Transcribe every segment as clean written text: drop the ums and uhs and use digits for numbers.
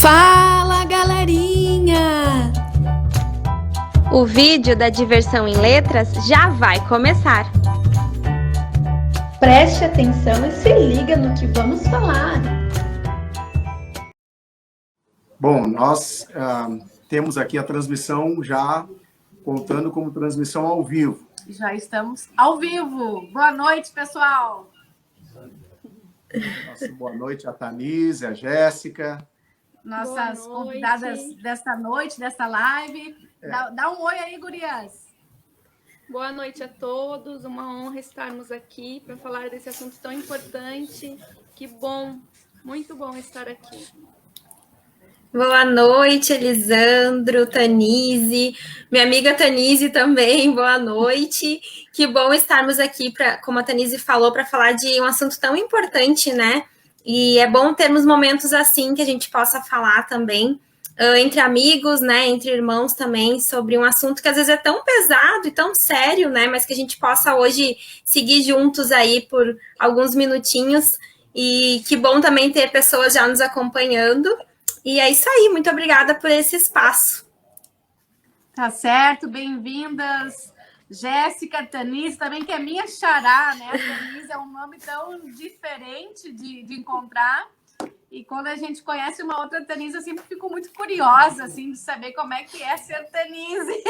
Fala, galerinha! O vídeo da Diversão em Letras já vai começar. Preste atenção e se liga no que vamos falar. Bom, nós temos aqui a transmissão já contando como transmissão ao vivo. Já estamos ao vivo. Boa noite, pessoal. Nossa, boa noite a Tanise, a Jéssica. Nossas convidadas desta noite, desta live. Dá um oi aí, gurias. Boa noite a todos. Uma honra estarmos aqui para falar desse assunto tão importante. Que bom, muito bom estar aqui. Boa noite, Elisandro, Tanise, minha amiga Tanise também, boa noite. Que bom estarmos aqui, como a Tanise falou, para falar de um assunto tão importante, né? E é bom termos momentos assim que a gente possa falar também, entre amigos, né, entre irmãos também, sobre um assunto que às vezes é tão pesado e tão sério, né, mas que a gente possa hoje seguir juntos aí por alguns minutinhos. E que bom também ter pessoas já nos acompanhando. E é isso aí, muito obrigada por esse espaço. Tá certo, bem-vindas. Jéssica, Tanise, também que é minha xará, né? A Tanise é um nome tão diferente de encontrar. E quando a gente conhece uma outra Tanise, eu sempre fico muito curiosa, assim, de saber como é que é ser Tanise.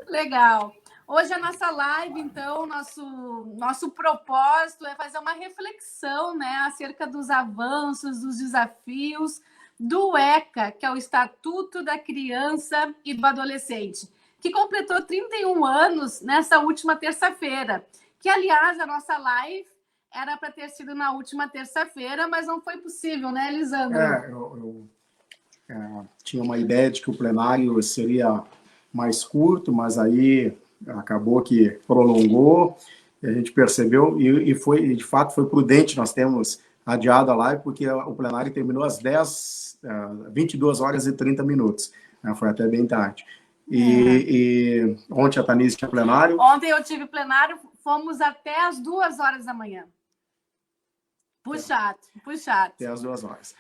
Legal. Hoje a nossa live, então, nosso propósito é fazer uma reflexão, né, acerca dos avanços, dos desafios do ECA, que é o Estatuto da Criança e do Adolescente, que completou 31 anos nessa última terça-feira, que, aliás, a nossa live era para ter sido na última terça-feira, mas não foi possível, né, Elisandro? Eu tinha uma ideia de que o plenário seria mais curto, mas aí acabou que prolongou, e a gente percebeu, e foi, de fato, foi prudente nós temos adiado a live, porque o plenário terminou às 22 horas e 30 minutos, né? Foi até bem tarde. E ontem a Tanise tinha plenário. Ontem eu tive plenário, fomos até às 2 horas da manhã. Puxado. Até às 2 horas.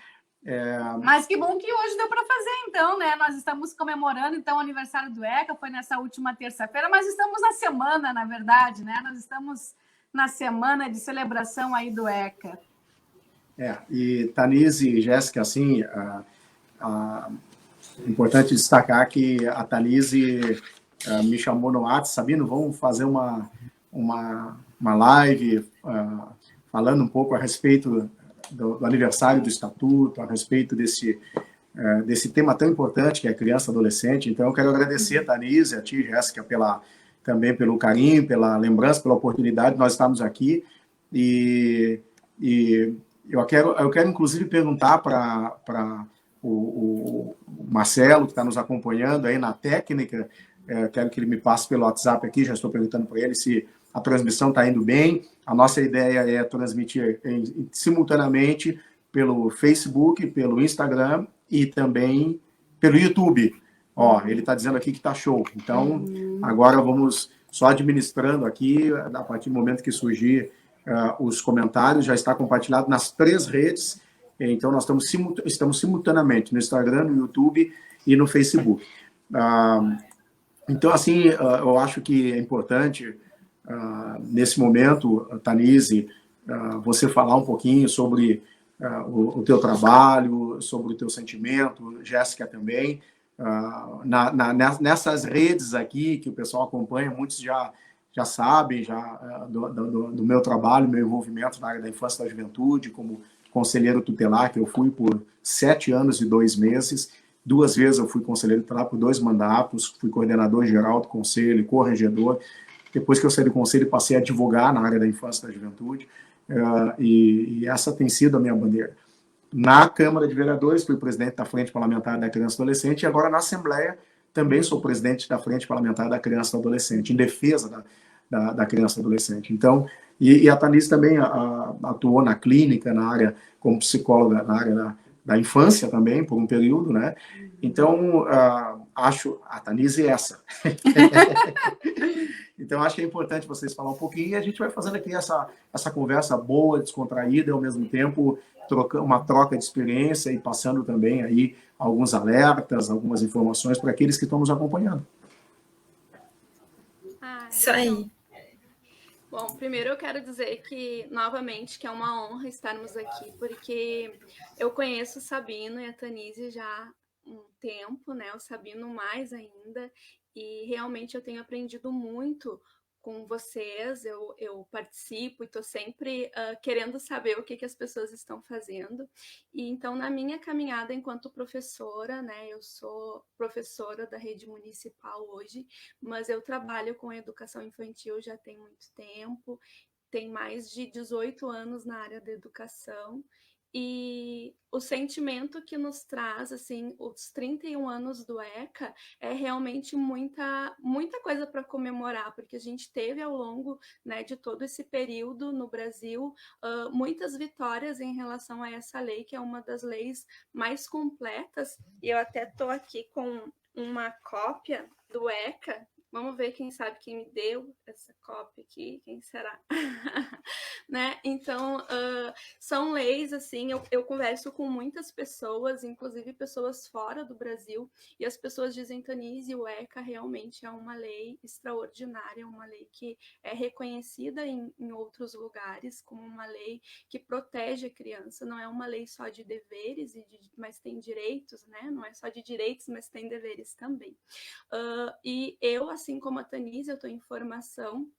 Mas que bom que hoje deu para fazer, então, né? Nós estamos comemorando, então, o aniversário do ECA, foi nessa última terça-feira, mas estamos na semana, na verdade, né? Nós estamos na semana de celebração aí do ECA. E Tanise e Jéssica, assim, é importante destacar que a Tanise me chamou no WhatsApp, Sabino, vamos fazer uma live falando um pouco a respeito do aniversário do Estatuto, a respeito desse tema tão importante que é a criança e adolescente. Então, eu quero agradecer a Tanise, a ti, Jéssica, também pelo carinho, pela lembrança, pela oportunidade de nós estarmos aqui. E eu quero, inclusive, perguntar para o Marcelo, que está nos acompanhando aí na técnica, quero que ele me passe pelo WhatsApp aqui, já estou perguntando para ele se a transmissão está indo bem. A nossa ideia é transmitir simultaneamente pelo Facebook, pelo Instagram e também pelo YouTube. Ele está dizendo aqui que está show. Então, agora vamos só administrando aqui, a partir do momento que surgir os comentários, já está compartilhado nas 3 redes. Então, nós estamos simultaneamente no Instagram, no YouTube e no Facebook. Então, assim, eu acho que é importante, nesse momento, Tanise, você falar um pouquinho sobre o teu trabalho, sobre o teu sentimento, Jéssica também. Nessas redes aqui que o pessoal acompanha, muitos já sabem do meu trabalho, meu envolvimento na área da infância e da juventude, como conselheiro tutelar, que eu fui por 7 anos e 2 meses. 2 vezes eu fui conselheiro tutelar por 2 mandatos, fui coordenador geral do conselho, corregedor. Depois que eu saí do conselho, passei a advogar na área da infância e da juventude, e essa tem sido a minha bandeira. Na Câmara de Vereadores, fui presidente da Frente Parlamentar da Criança e Adolescente, e agora na Assembleia também sou presidente da Frente Parlamentar da Criança e Adolescente, em defesa da criança e adolescente. Então, e a Tanise também atuou na clínica, na área, como psicóloga, na área da infância também, por um período, né? Então, acho a Tanise essa. Então, acho que é importante vocês falar um pouquinho, e a gente vai fazendo aqui essa conversa boa, descontraída, e ao mesmo tempo uma troca de experiência e passando também aí alguns alertas, algumas informações para aqueles que estão nos acompanhando. Isso aí. Bom, primeiro eu quero dizer que, novamente, que é uma honra estarmos aqui, porque eu conheço o Sabino e a Tanise já há um tempo, né? O Sabino mais ainda, e realmente eu tenho aprendido muito com vocês, eu participo e estou sempre querendo saber o que as pessoas estão fazendo. E então, na minha caminhada enquanto professora, né, eu sou professora da rede municipal hoje, mas eu trabalho com educação infantil já tem muito tempo, tem mais de 18 anos na área da educação. E o sentimento que nos traz, assim, os 31 anos do ECA é realmente muita coisa para comemorar, porque a gente teve ao longo, né, de todo esse período no Brasil muitas vitórias em relação a essa lei, que é uma das leis mais completas, e eu até estou aqui com uma cópia do ECA. Vamos ver quem sabe quem me deu essa cópia aqui, quem será? Né? Então, são leis, assim, eu converso com muitas pessoas, inclusive pessoas fora do Brasil, e as pessoas dizem, Tanise, o ECA realmente é uma lei extraordinária, uma lei que é reconhecida em outros lugares como uma lei que protege a criança, não é uma lei só de deveres, mas tem direitos, né? Não é só de direitos, mas tem deveres também. E eu, assim como a Tanise, eu estou em formação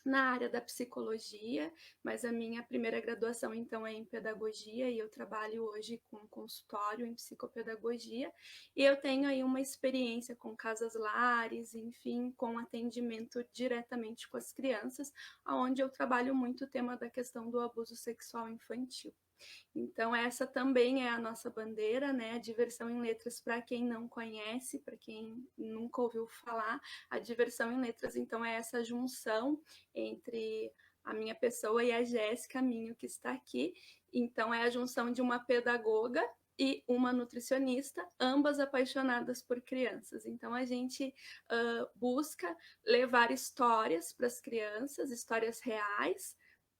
na área da psicologia, mas a minha primeira graduação, então, é em pedagogia, e eu trabalho hoje com consultório em psicopedagogia, e eu tenho aí uma experiência com casas lares, enfim, com atendimento diretamente com as crianças, onde eu trabalho muito o tema da questão do abuso sexual infantil. Então, essa também é a nossa bandeira, né? A diversão em letras, para quem não conhece, para quem nunca ouviu falar, a diversão em letras, então, é essa junção entre a minha pessoa e a Jéssica Minho, que está aqui. Então, é a junção de uma pedagoga e uma nutricionista, ambas apaixonadas por crianças. Então, a gente busca levar histórias para as crianças, histórias reais,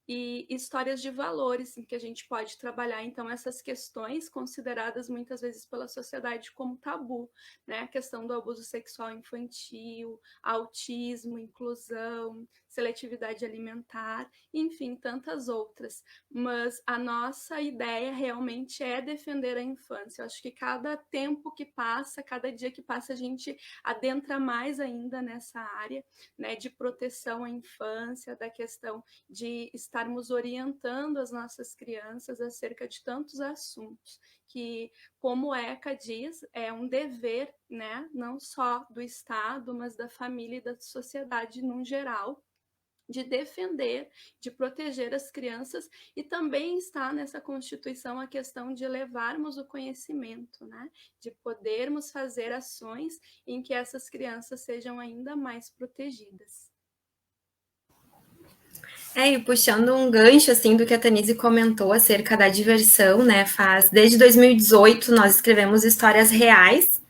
e histórias de valores em que a gente pode trabalhar, então, essas questões consideradas muitas vezes pela sociedade como tabu, né? A questão do abuso sexual infantil, autismo, inclusão, seletividade alimentar, enfim, tantas outras. Mas a nossa ideia realmente é defender a infância. Eu acho que cada tempo que passa, cada dia que passa, a gente adentra mais ainda nessa área, né, de proteção à infância, da questão de estarmos orientando as nossas crianças acerca de tantos assuntos que, como a ECA diz, é um dever, né, não só do Estado, mas da família e da sociedade no geral, de defender, de proteger as crianças, e também está nessa Constituição a questão de levarmos o conhecimento, né, de podermos fazer ações em que essas crianças sejam ainda mais protegidas. E puxando um gancho, assim, do que a Tanise comentou acerca da diversão, né, desde 2018 nós escrevemos histórias reais,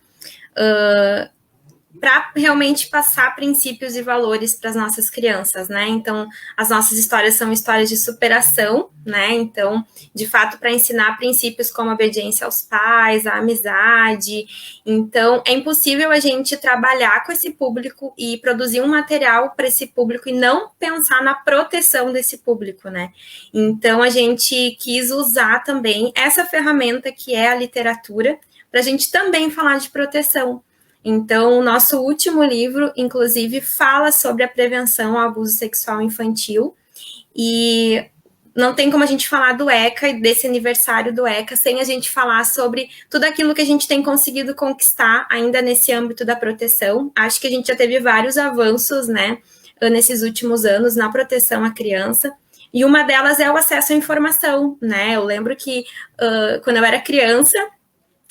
para realmente passar princípios e valores para as nossas crianças, né? Então, as nossas histórias são histórias de superação, né? Então, de fato, para ensinar princípios como a obediência aos pais, a amizade. Então, é impossível a gente trabalhar com esse público e produzir um material para esse público e não pensar na proteção desse público, né? Então, a gente quis usar também essa ferramenta que é a literatura para a gente também falar de proteção. Então, o nosso último livro, inclusive, fala sobre a prevenção ao abuso sexual infantil, e não tem como a gente falar do ECA e desse aniversário do ECA sem a gente falar sobre tudo aquilo que a gente tem conseguido conquistar ainda nesse âmbito da proteção. Acho que a gente já teve vários avanços, né, nesses últimos anos na proteção à criança, e uma delas é o acesso à informação, né? Eu lembro que quando eu era criança,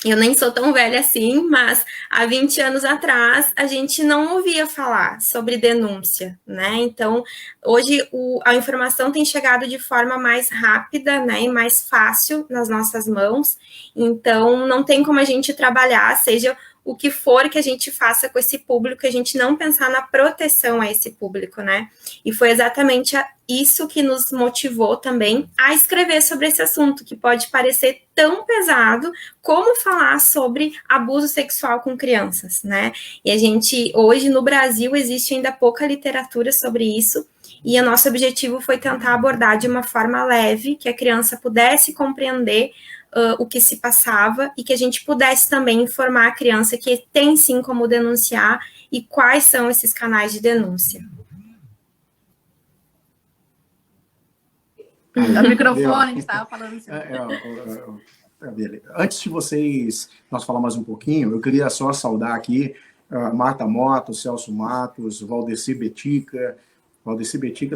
eu nem sou tão velha assim, mas há 20 anos atrás a gente não ouvia falar sobre denúncia, né? Então, hoje a informação tem chegado de forma mais rápida, né, e mais fácil nas nossas mãos. Então, não tem como a gente trabalhar, seja o que for que a gente faça com esse público, a gente não pensar na proteção a esse público, né? E foi exatamente isso que nos motivou também a escrever sobre esse assunto, que pode parecer tão pesado como falar sobre abuso sexual com crianças, né? E a gente, hoje no Brasil, existe ainda pouca literatura sobre isso, e o nosso objetivo foi tentar abordar de uma forma leve, que a criança pudesse compreender o que se passava e que a gente pudesse também informar a criança que tem sim como denunciar e quais são esses canais de denúncia. O microfone, a gente estava falando assim. Antes de nós falar mais um pouquinho, eu queria só saudar aqui Marta Mota, Celso Matos, Valdeci Betica,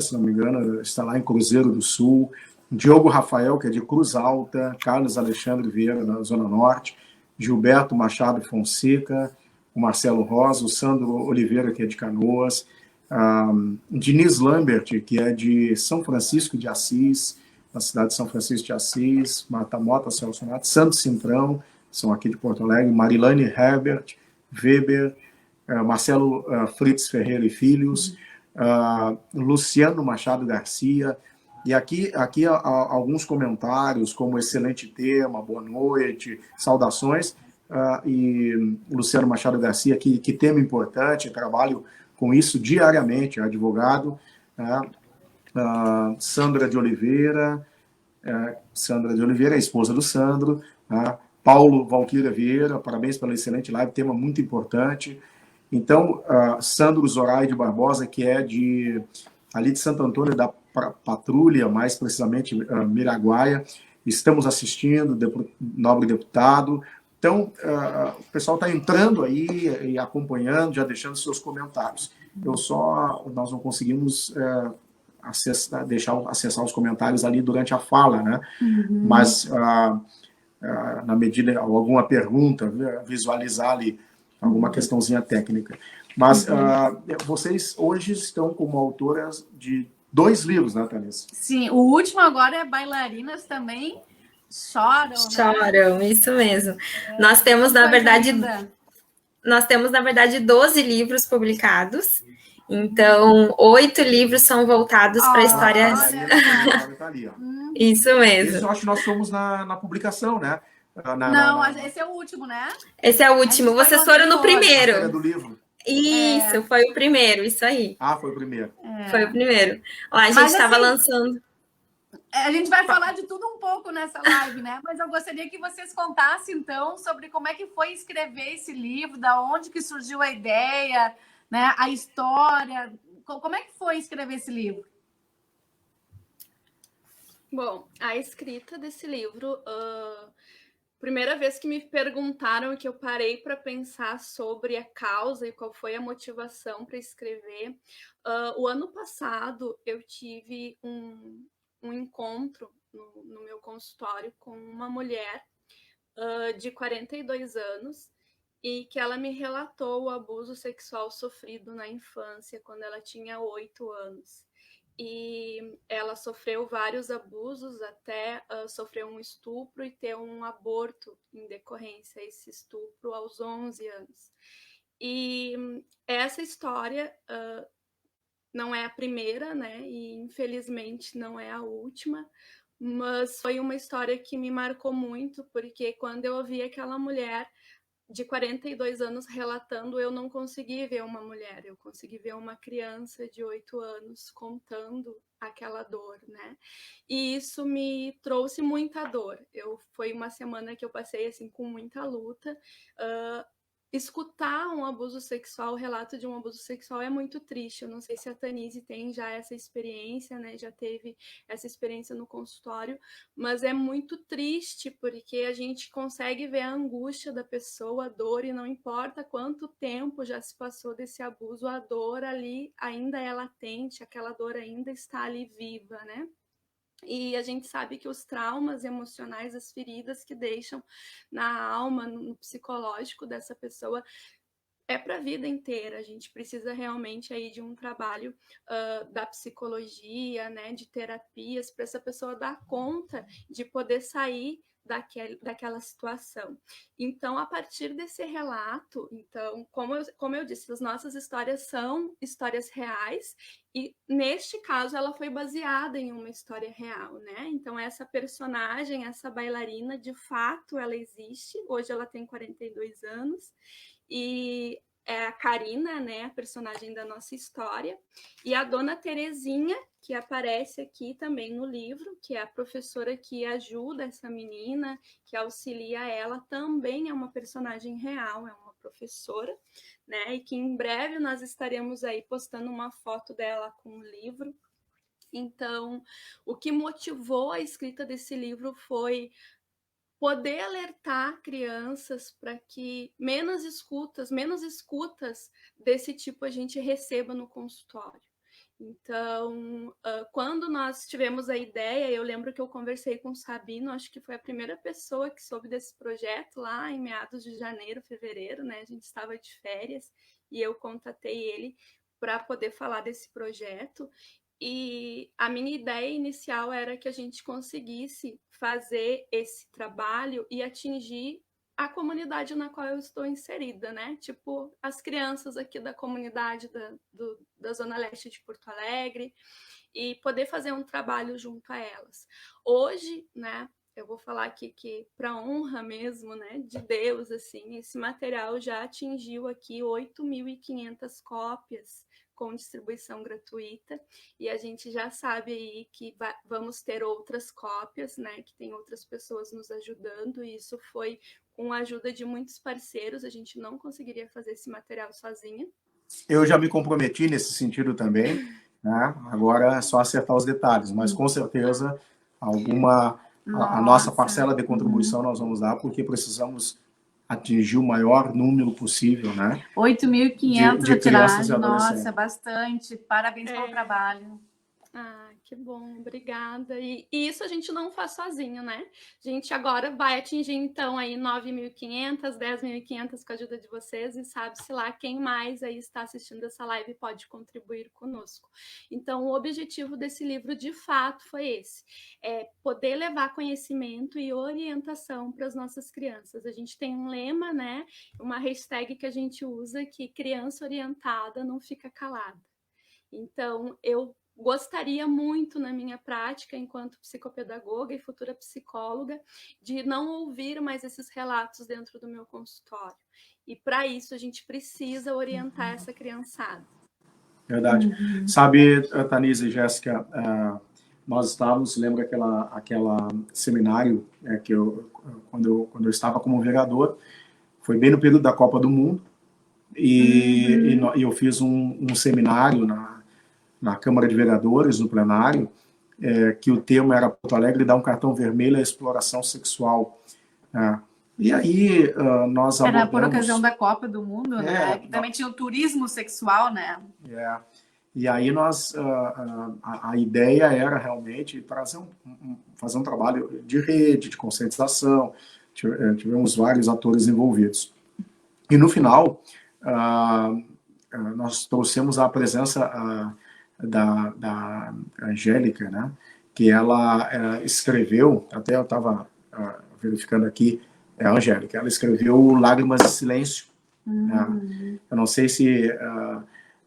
se não me engano, está lá em Cruzeiro do Sul, Diogo Rafael, que é de Cruz Alta, Carlos Alexandre Vieira, na Zona Norte, Gilberto Machado Fonseca, o Marcelo Rosa, o Sandro Oliveira, que é de Canoas, Diniz Lambert, que é de São Francisco de Assis, na cidade de São Francisco de Assis, Marta Mota, Celso Matos, Santos Cintrão, são aqui de Porto Alegre, Marilane Herbert, Weber, Marcelo Fritz Ferreira e Filhos, Luciano Machado Garcia, e aqui alguns comentários, como excelente tema, boa noite, saudações, e Luciano Machado Garcia, que tema importante, trabalho com isso diariamente, advogado, Sandra de Oliveira, a esposa do Sandro, Paulo Valquíria Vieira, parabéns pela excelente live, tema muito importante. Então, Sandro Zoraide Barbosa, que é ali de Santo Antônio da Patrulha, mais precisamente Miraguaia, estamos assistindo, nobre deputado. Então, o pessoal está entrando aí e acompanhando, já deixando seus comentários. Nós não conseguimos acessar os comentários ali durante a fala, né? Uhum. Mas, na medida, alguma pergunta, visualizar ali alguma questãozinha técnica. Mas vocês hoje estão como autoras de 2 livros, né, Thaís? Sim, o último agora é Bailarinas também Choram, né? Choram, isso mesmo. Nós temos, na verdade, 12 livros publicados. Então, 8 livros são voltados para histórias... Tá ali, ó. Isso mesmo. Isso eu acho que nós fomos na publicação, né? Esse é o último, né? Esse é o último. Vocês foram no primeiro. Do livro. Isso, foi o primeiro, isso aí. Foi o primeiro. Foi o primeiro. Ó, a gente estava lançando... A gente vai falar de tudo um pouco nessa live, né? Mas eu gostaria que vocês contassem, então, sobre como é que foi escrever esse livro, da onde que surgiu a ideia, né? A história. Como é que foi escrever esse livro? Bom, a escrita desse livro... Primeira vez que me perguntaram, que eu parei para pensar sobre a causa e qual foi a motivação para escrever. O ano passado eu tive um encontro no meu consultório com uma mulher de 42 anos e que ela me relatou o abuso sexual sofrido na infância, quando ela tinha 8 anos. E ela sofreu vários abusos, até sofrer um estupro e ter um aborto em decorrência a esse estupro aos 11 anos. E essa história não é a primeira, né? E infelizmente não é a última, mas foi uma história que me marcou muito, porque quando eu ouvi aquela mulher de 42 anos relatando, eu não consegui ver uma mulher, eu consegui ver uma criança de 8 anos contando aquela dor, né? E isso me trouxe muita dor. Foi uma semana que eu passei assim com muita luta. Escutar um abuso sexual, o relato de um abuso sexual é muito triste. Eu não sei se a Tanise tem já essa experiência, né? Já teve essa experiência no consultório, mas é muito triste porque a gente consegue ver a angústia da pessoa, a dor, e não importa quanto tempo já se passou desse abuso, a dor ali ainda é latente, aquela dor ainda está ali viva, né? E a gente sabe que os traumas emocionais, as feridas que deixam na alma, no psicológico dessa pessoa, é para a vida inteira. A gente precisa realmente aí de um trabalho da psicologia, né, de terapias, para essa pessoa dar conta de poder sair daquela situação. Então, a partir desse relato, então, como eu disse, as nossas histórias são histórias reais, e neste caso ela foi baseada em uma história real, né? Então, essa personagem, essa bailarina, de fato, ela existe. Hoje ela tem 42 anos, e é a Karina, né, a personagem da nossa história, e a Dona Terezinha, que aparece aqui também no livro, que é a professora que ajuda essa menina, que auxilia ela, também é uma personagem real, é uma professora, né, e que em breve nós estaremos aí postando uma foto dela com o livro. Então, o que motivou a escrita desse livro foi poder alertar crianças para que menos escutas desse tipo a gente receba no consultório. Então, quando nós tivemos a ideia, eu lembro que eu conversei com o Sabino, acho que foi a primeira pessoa que soube desse projeto lá em meados de janeiro, fevereiro, né? A gente estava de férias e eu contatei ele para poder falar desse projeto. E a minha ideia inicial era que a gente conseguisse fazer esse trabalho e atingir a comunidade na qual eu estou inserida, né? Tipo, as crianças aqui da comunidade da Zona Leste de Porto Alegre, e poder fazer um trabalho junto a elas. Hoje, né, eu vou falar aqui que, para honra mesmo, né, de Deus, assim, esse material já atingiu aqui 8.500 cópias com distribuição gratuita, e a gente já sabe aí que vamos ter outras cópias, né, que tem outras pessoas nos ajudando, e isso foi com a ajuda de muitos parceiros, a gente não conseguiria fazer esse material sozinha. Eu já me comprometi nesse sentido também, né? Agora é só acertar os detalhes, mas com certeza a nossa parcela de contribuição nós vamos dar, porque precisamos atingir o maior número possível, né? 8.500 a tiragem, nossa, é bastante. Parabéns pelo trabalho. Ah, que bom, obrigada. E isso a gente não faz sozinho, né? A gente agora vai atingir, então, aí 9.500, 10.500 com a ajuda de vocês, e sabe-se lá quem mais aí está assistindo essa live pode contribuir conosco. Então, o objetivo desse livro, de fato, foi esse. É poder levar conhecimento e orientação para as nossas crianças. A gente tem um lema, né? Uma hashtag que a gente usa, que criança orientada não fica calada. Então, eu gostaria muito, na minha prática, enquanto psicopedagoga e futura psicóloga, de não ouvir mais esses relatos dentro do meu consultório. E, para isso, a gente precisa orientar essa criançada. Verdade. Sabe, Tanise e Jéssica, nós estávamos, lembra aquela seminário que quando eu estava como vereador, foi bem no período da Copa do Mundo, e eu fiz um seminário na Câmara de Vereadores, no plenário, que o tema era Porto Alegre dá um cartão vermelho à exploração sexual. E aí nós abordamos... Era por ocasião da Copa do Mundo, né? Que também tinha o turismo sexual, né? E aí a ideia era realmente fazer um trabalho de rede, de conscientização. Tivemos vários atores envolvidos. E no final, nós trouxemos a presença da Angélica, né? Que ela escreveu, até eu estava verificando aqui, a Angélica, ela escreveu Lágrimas de Silêncio. Eu não sei se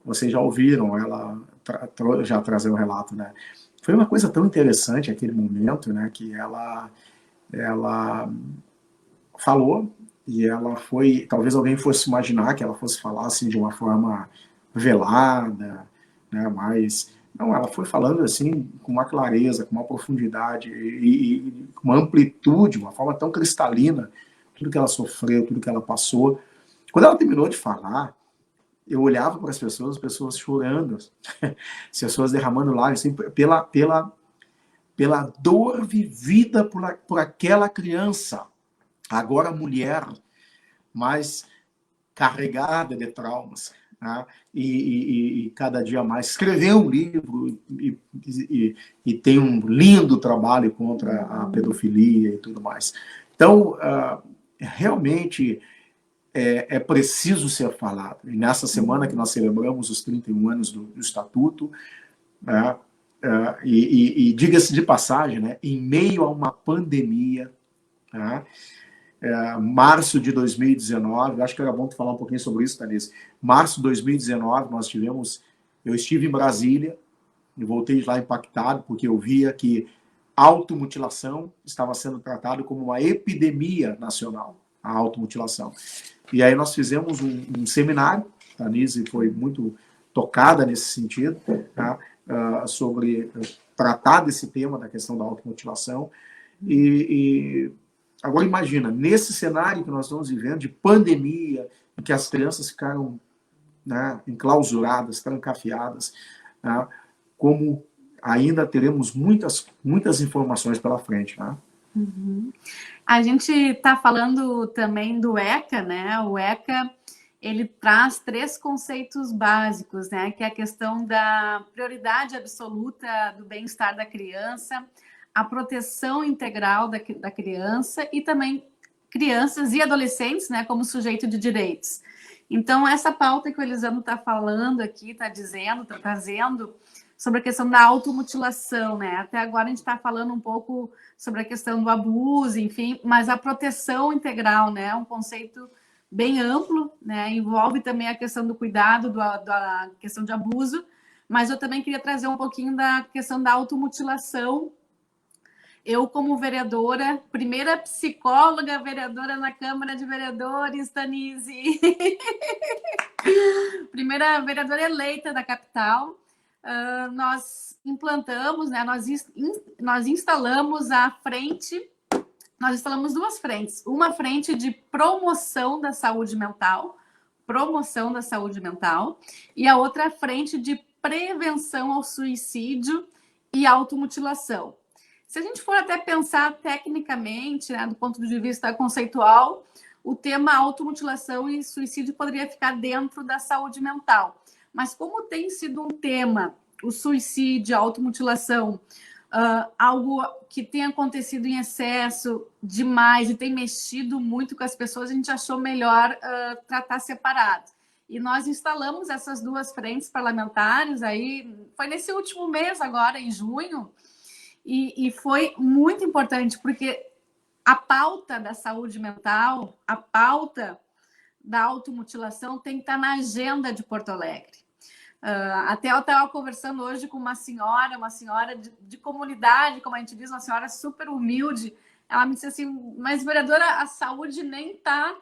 vocês já ouviram ela já trazer o relato, né? Foi uma coisa tão interessante aquele momento, né? Que ela falou, e ela foi, talvez alguém fosse imaginar que ela fosse falar assim de uma forma velada, né? Mas não, ela foi falando assim com uma clareza, com uma profundidade e uma amplitude, uma forma tão cristalina, tudo que ela sofreu, tudo que ela passou. Quando ela terminou de falar, eu olhava para as pessoas chorando, as pessoas derramando lágrimas, assim, pela dor vivida por aquela criança, agora mulher, mas carregada de traumas. Né? E cada dia mais escreveu um livro e tem um lindo trabalho contra a pedofilia e tudo mais. Então, realmente é preciso ser falado. E nessa semana que nós celebramos os 31 anos do Estatuto, né? E diga-se de passagem, né? Em meio a uma pandemia, Tá? Março de 2019, acho que era bom tu falar um pouquinho sobre isso, Tanise. Março de 2019, eu estive em Brasília e voltei de lá impactado, porque eu via que automutilação estava sendo tratado como uma epidemia nacional, a automutilação. E aí nós fizemos um seminário, a Tanise foi muito tocada nesse sentido, tá? Sobre tratar desse tema, da questão da automutilação. E agora imagina, nesse cenário que nós estamos vivendo, de pandemia, em que as crianças ficaram, né, enclausuradas, trancafiadas, né, como ainda teremos muitas informações pela frente. Né? Uhum. A gente está falando também do ECA, né? O ECA, ele traz 3 conceitos básicos, né? Que é a questão da prioridade absoluta do bem-estar da criança, a proteção integral da criança e também crianças e adolescentes, né, como sujeito de direitos. Então, essa pauta que o Elisandro está falando aqui, está dizendo, está trazendo sobre a questão da automutilação, né? Até agora a gente está falando um pouco sobre a questão do abuso, enfim, mas a proteção integral, né, é um conceito bem amplo, né? Envolve também a questão do cuidado, da questão de abuso, mas eu também queria trazer um pouquinho da questão da automutilação. Eu, como vereadora, primeira psicóloga vereadora na Câmara de Vereadores, Tanise, primeira vereadora eleita da capital, nós implantamos, né, nós instalamos nós instalamos 2 frentes. Uma frente de promoção da saúde mental, e a outra frente de prevenção ao suicídio e automutilação. Se a gente for até pensar tecnicamente, né, do ponto de vista conceitual, o tema automutilação e suicídio poderia ficar dentro da saúde mental. Mas como tem sido um tema, o suicídio, a automutilação, algo que tem acontecido em excesso demais e tem mexido muito com as pessoas, a gente achou melhor tratar separado. E nós instalamos essas 2 frentes parlamentares, aí foi nesse último mês agora, em junho, e foi muito importante, porque a pauta da saúde mental, a pauta da automutilação tem que estar na agenda de Porto Alegre. Até eu estava conversando hoje com uma senhora de comunidade, como a gente diz, uma senhora super humilde. Ela me disse assim, mas vereadora, a saúde nem está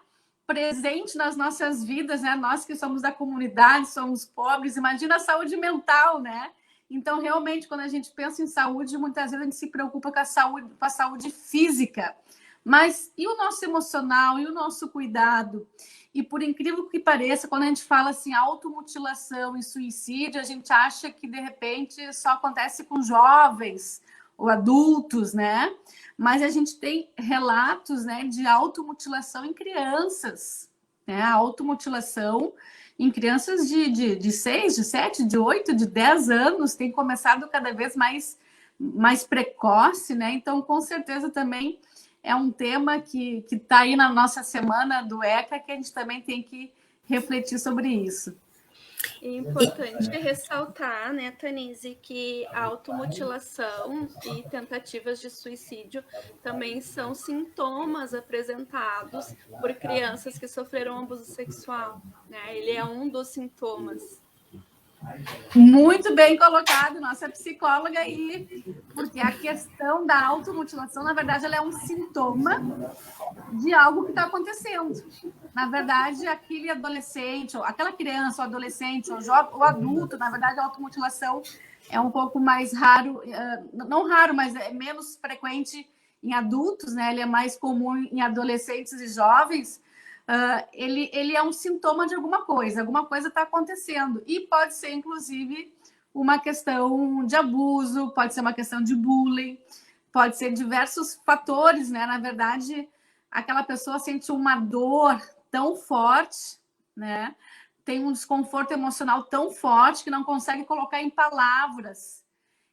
presente nas nossas vidas, né? Nós que somos da comunidade, somos pobres, imagina a saúde mental, né? Então, realmente, quando a gente pensa em saúde, muitas vezes a gente se preocupa com a saúde física. Mas e o nosso emocional, e o nosso cuidado? E por incrível que pareça, quando a gente fala assim, automutilação e suicídio, a gente acha que, de repente, só acontece com jovens ou adultos, né? Mas a gente tem relatos, né, de automutilação em crianças, né? A automutilação em crianças de 6, de 7, de 8, de 10 anos, tem começado cada vez mais precoce, né? Então, com certeza, também é um tema que está aí na nossa semana do ECA, que a gente também tem que refletir sobre isso. É importante ressaltar, né, Tanise, que a automutilação e tentativas de suicídio também são sintomas apresentados por crianças que sofreram abuso sexual, né? Ele é um dos sintomas. Muito bem colocado, nossa psicóloga aí, porque a questão da automutilação, na verdade, ela é um sintoma de algo que está acontecendo. Na verdade, aquele adolescente, ou aquela criança, ou adolescente, ou jovem, ou adulto, na verdade, a automutilação é um pouco mais raro, não raro, mas é menos frequente em adultos, né? Ele é mais comum em adolescentes e jovens. Ele é um sintoma de alguma coisa está acontecendo, e pode ser, inclusive, uma questão de abuso, pode ser uma questão de bullying, pode ser diversos fatores, né? Na verdade, aquela pessoa sente uma dor tão forte, né? Tem um desconforto emocional tão forte que não consegue colocar em palavras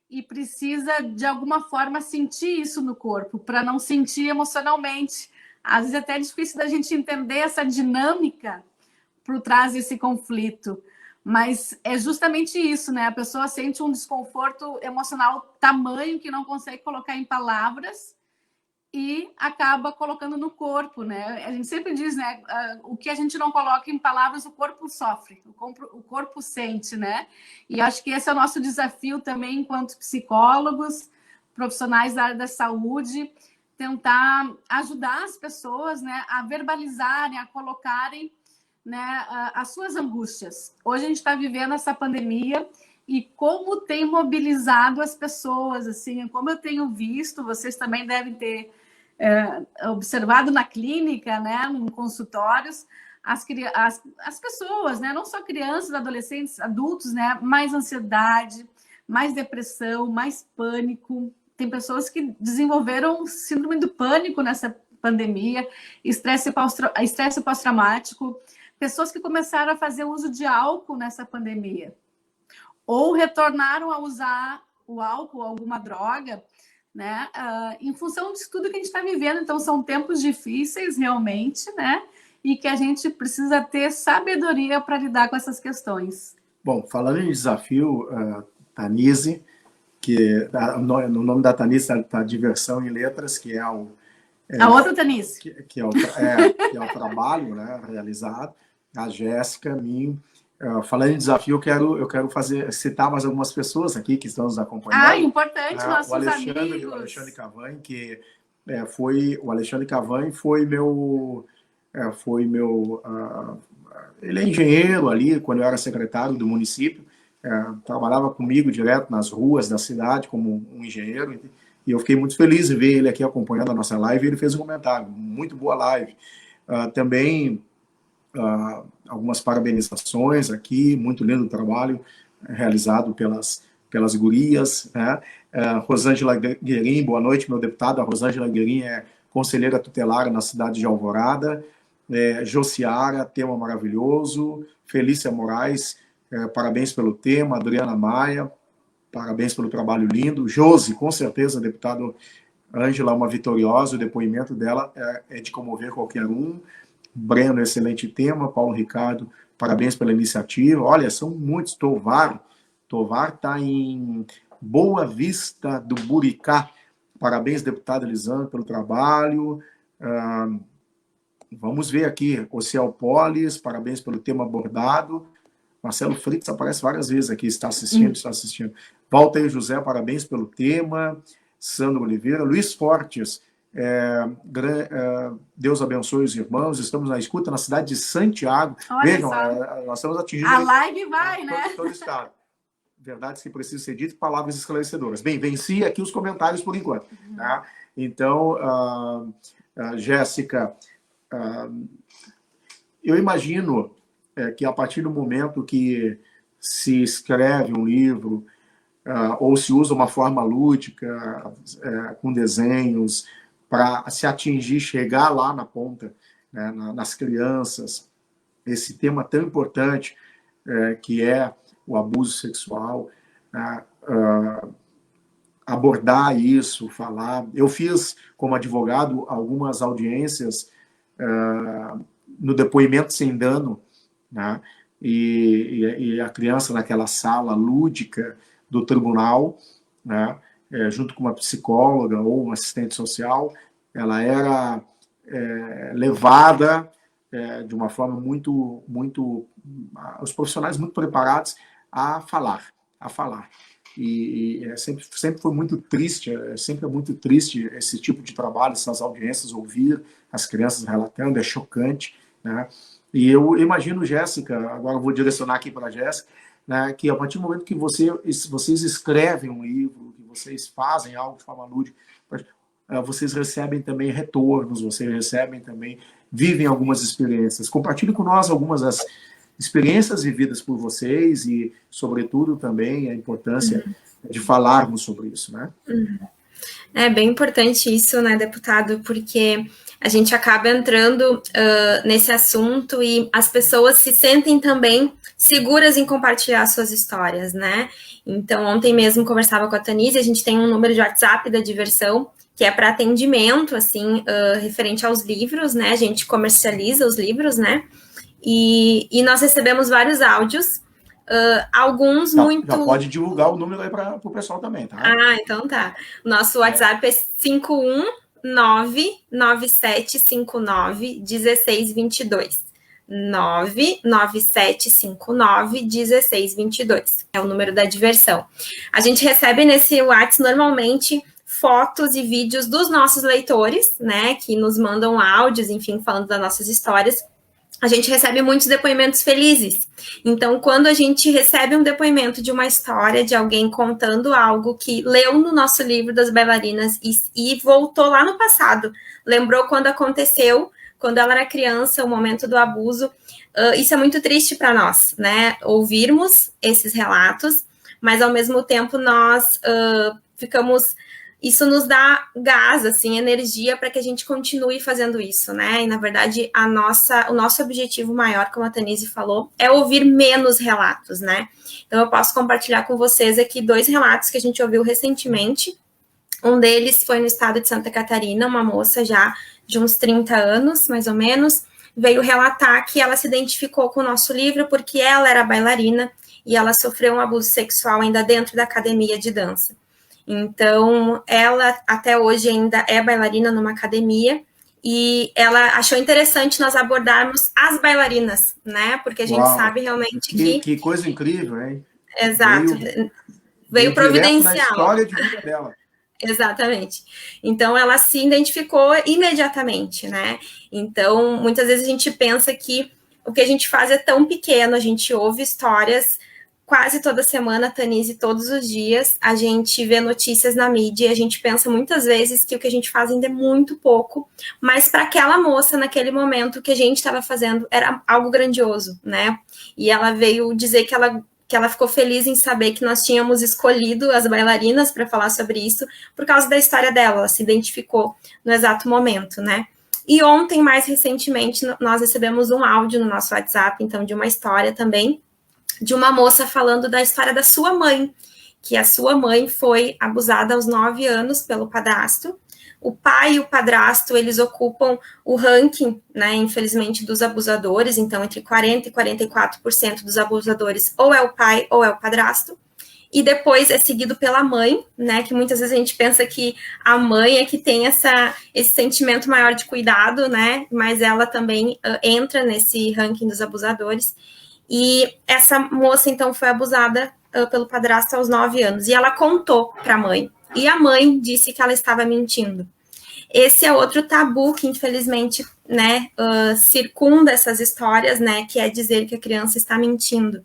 e precisa, de alguma forma, sentir isso no corpo, para não sentir emocionalmente. Às vezes até é difícil da gente entender essa dinâmica por trás desse conflito, mas é justamente isso, né? A pessoa sente um desconforto emocional tamanho que não consegue colocar em palavras e acaba colocando no corpo, né? A gente sempre diz, né? O que a gente não coloca em palavras, o corpo sofre, o corpo sente, né? E acho que esse é o nosso desafio também, enquanto psicólogos, profissionais da área da saúde, tentar ajudar as pessoas, né, a verbalizarem, a colocarem, né, as suas angústias. Hoje a gente está vivendo essa pandemia e como tem mobilizado as pessoas, assim, como eu tenho visto, vocês também devem ter observado na clínica, né, em consultórios, as pessoas, né, não só crianças, adolescentes, adultos, né, mais ansiedade, mais depressão, mais pânico. Tem pessoas que desenvolveram síndrome do pânico nessa pandemia, estresse pós-traumático, pessoas que começaram a fazer uso de álcool nessa pandemia, ou retornaram a usar o álcool, alguma droga, né? Em função disso tudo que a gente está vivendo. Então, são tempos difíceis, realmente, né? E que a gente precisa ter sabedoria para lidar com essas questões. Bom, falando em desafio, Tanise, que no nome da Tanise está Diversão em Letras, que é a outra Tanise, que é o trabalho, né, realizado. A Jéssica, mim. Falando em desafio, eu quero citar mais algumas pessoas aqui que estão nos acompanhando. Importante, nossos amigos. O Alexandre Cavanha, que o Alexandre Cavanha foi meu ele é engenheiro ali, quando eu era secretário do município, trabalhava comigo direto nas ruas da cidade como um engenheiro, e eu fiquei muito feliz de ver ele aqui acompanhando a nossa live, e ele fez um comentário, muito boa live. Também algumas parabenizações aqui, muito lindo o trabalho realizado pelas gurias, né? Rosângela Guerin, boa noite, meu deputado. A Rosângela Guerin é conselheira tutelar na cidade de Alvorada. Josiara, tema maravilhoso. Felícia Moraes, parabéns pelo tema. Adriana Maia, parabéns pelo trabalho lindo. Josi, com certeza, deputado Ângela, uma vitoriosa, o depoimento dela é de comover qualquer um. Breno, excelente tema. Paulo Ricardo, parabéns pela iniciativa. Olha, são muitos. Tovar está em Boa Vista do Buricá. Parabéns, deputado Elisandro, pelo trabalho. Vamos ver aqui. Ociel Polis, parabéns pelo tema abordado. Marcelo Fritz aparece várias vezes aqui, está assistindo. Walter José, parabéns pelo tema. Sandro Oliveira. Luiz Fortes, Deus abençoe os irmãos. Estamos na escuta na cidade de Santiago. Olha, vejam, só. nós estamos atingindo... A live vai, né? Todo estado. Verdades que precisam ser ditas, palavras esclarecedoras. Bem, venci aqui os comentários por enquanto. Tá? Então, Jéssica, eu imagino que a partir do momento que se escreve um livro, ou se usa uma forma lúdica, com desenhos, para se atingir, chegar lá na ponta, né, nas crianças, esse tema tão importante que é o abuso sexual, abordar isso, falar. Eu fiz, como advogado, algumas audiências no depoimento sem dano, né, e a criança naquela sala lúdica do tribunal, né, junto com uma psicóloga ou um assistente social, ela era levada de uma forma muito, os profissionais muito preparados a falar. E sempre foi muito triste, sempre é muito triste esse tipo de trabalho, essas audiências, ouvir as crianças relatando, é chocante, né? E eu imagino, Jéssica, agora eu vou direcionar aqui para a Jéssica, né, que a partir do momento que vocês escrevem um livro, que vocês fazem algo de forma lúdica, vocês recebem também retornos, vocês recebem também, vivem algumas experiências. Compartilhe com nós algumas das experiências vividas por vocês e, sobretudo, também a importância de falarmos sobre isso, né? É bem importante isso, né, deputado, porque a gente acaba entrando nesse assunto e as pessoas se sentem também seguras em compartilhar suas histórias, né? Então, ontem mesmo conversava com a Tanise, a gente tem um número de WhatsApp da Diversão, que é para atendimento, assim, referente aos livros, né? A gente comercializa os livros, né? E nós recebemos vários áudios, alguns muito... Já pode divulgar o número aí para o pessoal também, tá? Então tá. O nosso WhatsApp é 99759-1622. 99759-1622. É o número da diversão. A gente recebe nesse WhatsApp normalmente fotos e vídeos dos nossos leitores, né, que nos mandam áudios, enfim, falando das nossas histórias. A gente recebe muitos depoimentos felizes. Então, quando a gente recebe um depoimento de uma história de alguém contando algo que leu no nosso livro das bailarinas e voltou lá no passado, lembrou quando aconteceu, quando ela era criança, o momento do abuso, isso é muito triste para nós, né? Ouvirmos esses relatos, mas ao mesmo tempo nós ficamos... Isso nos dá gás, assim, energia para que a gente continue fazendo isso, né? E, na verdade, o nosso objetivo maior, como a Tanise falou, é ouvir menos relatos, né? Então, eu posso compartilhar com vocês aqui 2 relatos que a gente ouviu recentemente. Um deles foi no estado de Santa Catarina, uma moça já de uns 30 anos, mais ou menos, veio relatar que ela se identificou com o nosso livro porque ela era bailarina e ela sofreu um abuso sexual ainda dentro da academia de dança. Então, ela até hoje ainda é bailarina numa academia e ela achou interessante nós abordarmos as bailarinas, né? Porque a gente sabe realmente que... Que coisa incrível, hein? Exato. Veio providencial. Na história de vida dela. Exatamente. Então, ela se identificou imediatamente, né? Então, muitas vezes a gente pensa que o que a gente faz é tão pequeno, a gente ouve histórias quase toda semana, Tanise, todos os dias, a gente vê notícias na mídia e a gente pensa muitas vezes que o que a gente faz ainda é muito pouco, mas para aquela moça, naquele momento, o que a gente estava fazendo era algo grandioso, né? E ela veio dizer que ela ficou feliz em saber que nós tínhamos escolhido as bailarinas para falar sobre isso, por causa da história dela, ela se identificou no exato momento, né? E ontem, mais recentemente, nós recebemos um áudio no nosso WhatsApp, então, de uma história também, de uma moça falando da história da sua mãe, que a sua mãe foi abusada aos 9 anos pelo padrasto. O pai e o padrasto, eles ocupam o ranking, né, infelizmente, dos abusadores, então entre 40% e 44% dos abusadores ou é o pai ou é o padrasto, e depois é seguido pela mãe, né, que muitas vezes a gente pensa que a mãe é que tem esse sentimento maior de cuidado, né, mas ela também entra nesse ranking dos abusadores. E essa moça, então, foi abusada pelo padrasto aos 9 anos. E ela contou para a mãe. E a mãe disse que ela estava mentindo. Esse é outro tabu que, infelizmente, né, circunda essas histórias, né, que é dizer que a criança está mentindo.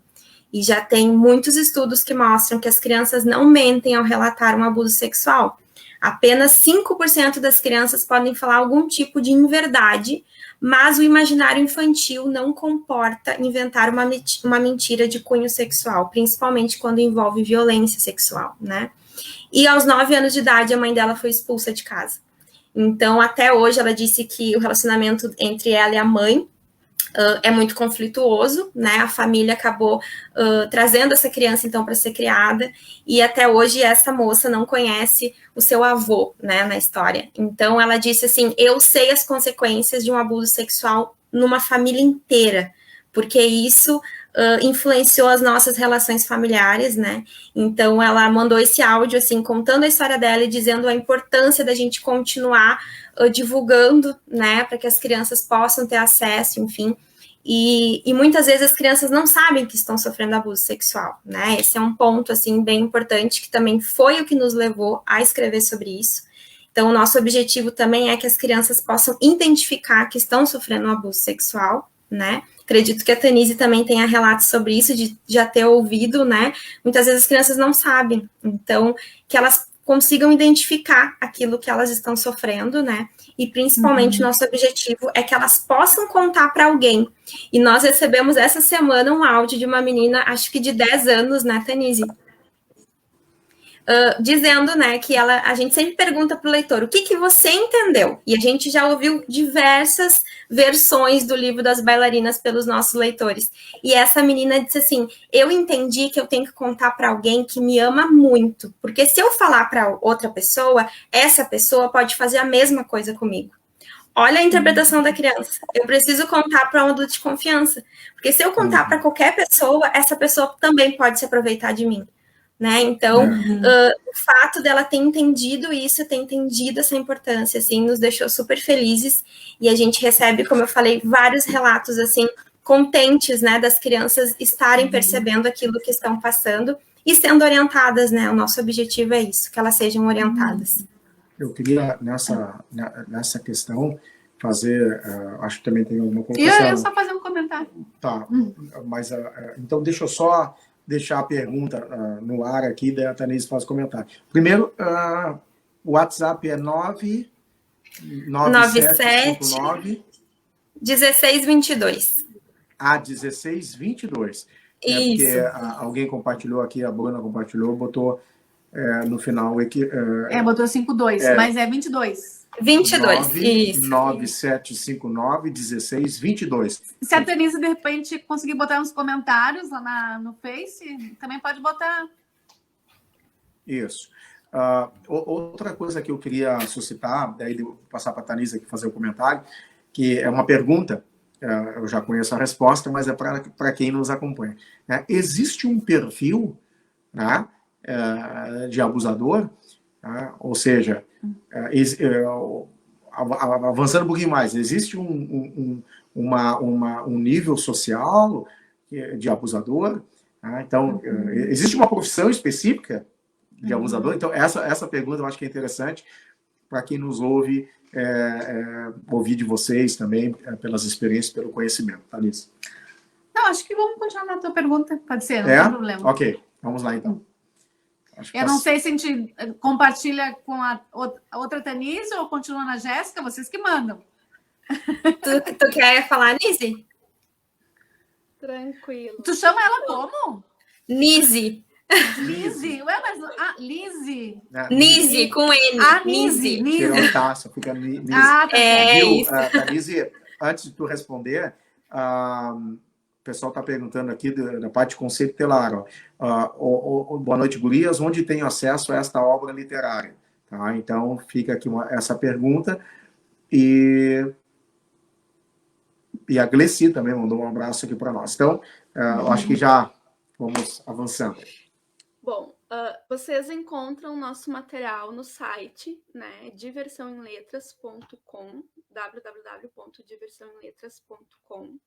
E já tem muitos estudos que mostram que as crianças não mentem ao relatar um abuso sexual. Apenas 5% das crianças podem falar algum tipo de inverdade, mas o imaginário infantil não comporta inventar uma mentira de cunho sexual, principalmente quando envolve violência sexual, né? E aos 9 anos de idade, a mãe dela foi expulsa de casa. Então, até hoje, ela disse que o relacionamento entre ela e a mãe é muito conflituoso, né? A família acabou trazendo essa criança, então, para ser criada, e até hoje essa moça não conhece o seu avô, né, na história. Então, ela disse assim, eu sei as consequências de um abuso sexual numa família inteira, porque isso influenciou as nossas relações familiares, né? Então, ela mandou esse áudio, assim, contando a história dela e dizendo a importância da gente continuar divulgando, né, para que as crianças possam ter acesso, enfim. E muitas vezes as crianças não sabem que estão sofrendo abuso sexual, né? Esse é um ponto, assim, bem importante, que também foi o que nos levou a escrever sobre isso. Então, o nosso objetivo também é que as crianças possam identificar que estão sofrendo um abuso sexual, né? Acredito que a Tanise também tenha relatos sobre isso, de já ter ouvido, né? Muitas vezes as crianças não sabem, então, que elas consigam identificar aquilo que elas estão sofrendo, né? E principalmente o nosso objetivo é que elas possam contar para alguém. E nós recebemos essa semana um áudio de uma menina, acho que de 10 anos, né, Tanise? Dizendo, né, que a gente sempre pergunta para o leitor, o que você entendeu? E a gente já ouviu diversas versões do livro das bailarinas pelos nossos leitores. E essa menina disse assim, eu entendi que eu tenho que contar para alguém que me ama muito, porque se eu falar para outra pessoa, essa pessoa pode fazer a mesma coisa comigo. Olha a interpretação da criança. Eu preciso contar para um adulto de confiança, porque se eu contar para qualquer pessoa, essa pessoa também pode se aproveitar de mim. né? Então, o fato dela ter entendido isso, ter entendido essa importância, assim, nos deixou super felizes, e a gente recebe, como eu falei, vários relatos, assim, contentes, né, das crianças estarem percebendo aquilo que estão passando e sendo orientadas, né? O nosso objetivo é isso, que elas sejam orientadas. Eu queria, nessa questão, fazer, acho que também tem uma colocação. Eu só fazer um comentário. Tá, mas então deixa eu só deixar a pergunta no ar aqui, daí a Tanise faz o comentário. Primeiro, o WhatsApp é 99759 1622. 1622. Isso. Porque alguém compartilhou aqui, a Bruna compartilhou, botou no final aqui. Botou 52, mas é 22. 22, isso. 9759 1622. Se a Tanise, de repente, conseguir botar nos comentários lá no Face, também pode botar. Isso. Outra coisa que eu queria suscitar, daí eu vou passar para a Tanise aqui fazer o comentário, que é uma pergunta, eu já conheço a resposta, mas é para quem nos acompanha. Existe um perfil, né, de abusador, ou seja, avançando um pouquinho mais, existe um nível social de abusador, então, existe uma profissão específica de abusador? Então, essa pergunta eu acho que é interessante para quem nos ouve, ouvir de vocês também, pelas experiências, pelo conhecimento. Thalys? Não, acho que vamos continuar na tua pergunta, pode ser, não tem problema. Ok, vamos lá então. Eu não sei se a gente compartilha com a outra Tanise ou continua na Jéssica, vocês que mandam. Tu quer falar, Nise? Tranquilo. Tu chama ela como? Nise. Lise. Ué, mas... Lise. Nise, com N. Nise. Tirou um taço, fica Nise. Tá. Isso. Thalise, antes de tu responder, o pessoal está perguntando aqui da parte de conceito telar. Boa noite, gurias. Onde tenho acesso a esta obra literária? Tá? Então, fica aqui essa pergunta. E a Gleci também mandou um abraço aqui para nós. Então, eu acho que já vamos avançando. Bom, vocês encontram nosso material no site, né, diversãoemletras.com, www.diversãoemletras.com.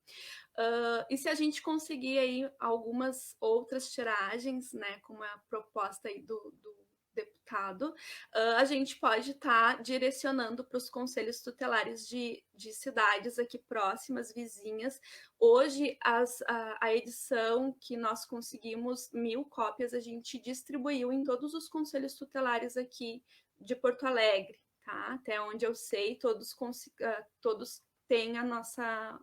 E se a gente conseguir aí algumas outras tiragens, né, como é a proposta aí do deputado, a gente pode estar direcionando para os conselhos tutelares de cidades aqui próximas, vizinhas. Hoje, a edição que nós conseguimos, 1000 cópias, a gente distribuiu em todos os conselhos tutelares aqui de Porto Alegre, tá? Até onde eu sei, todos têm a nossa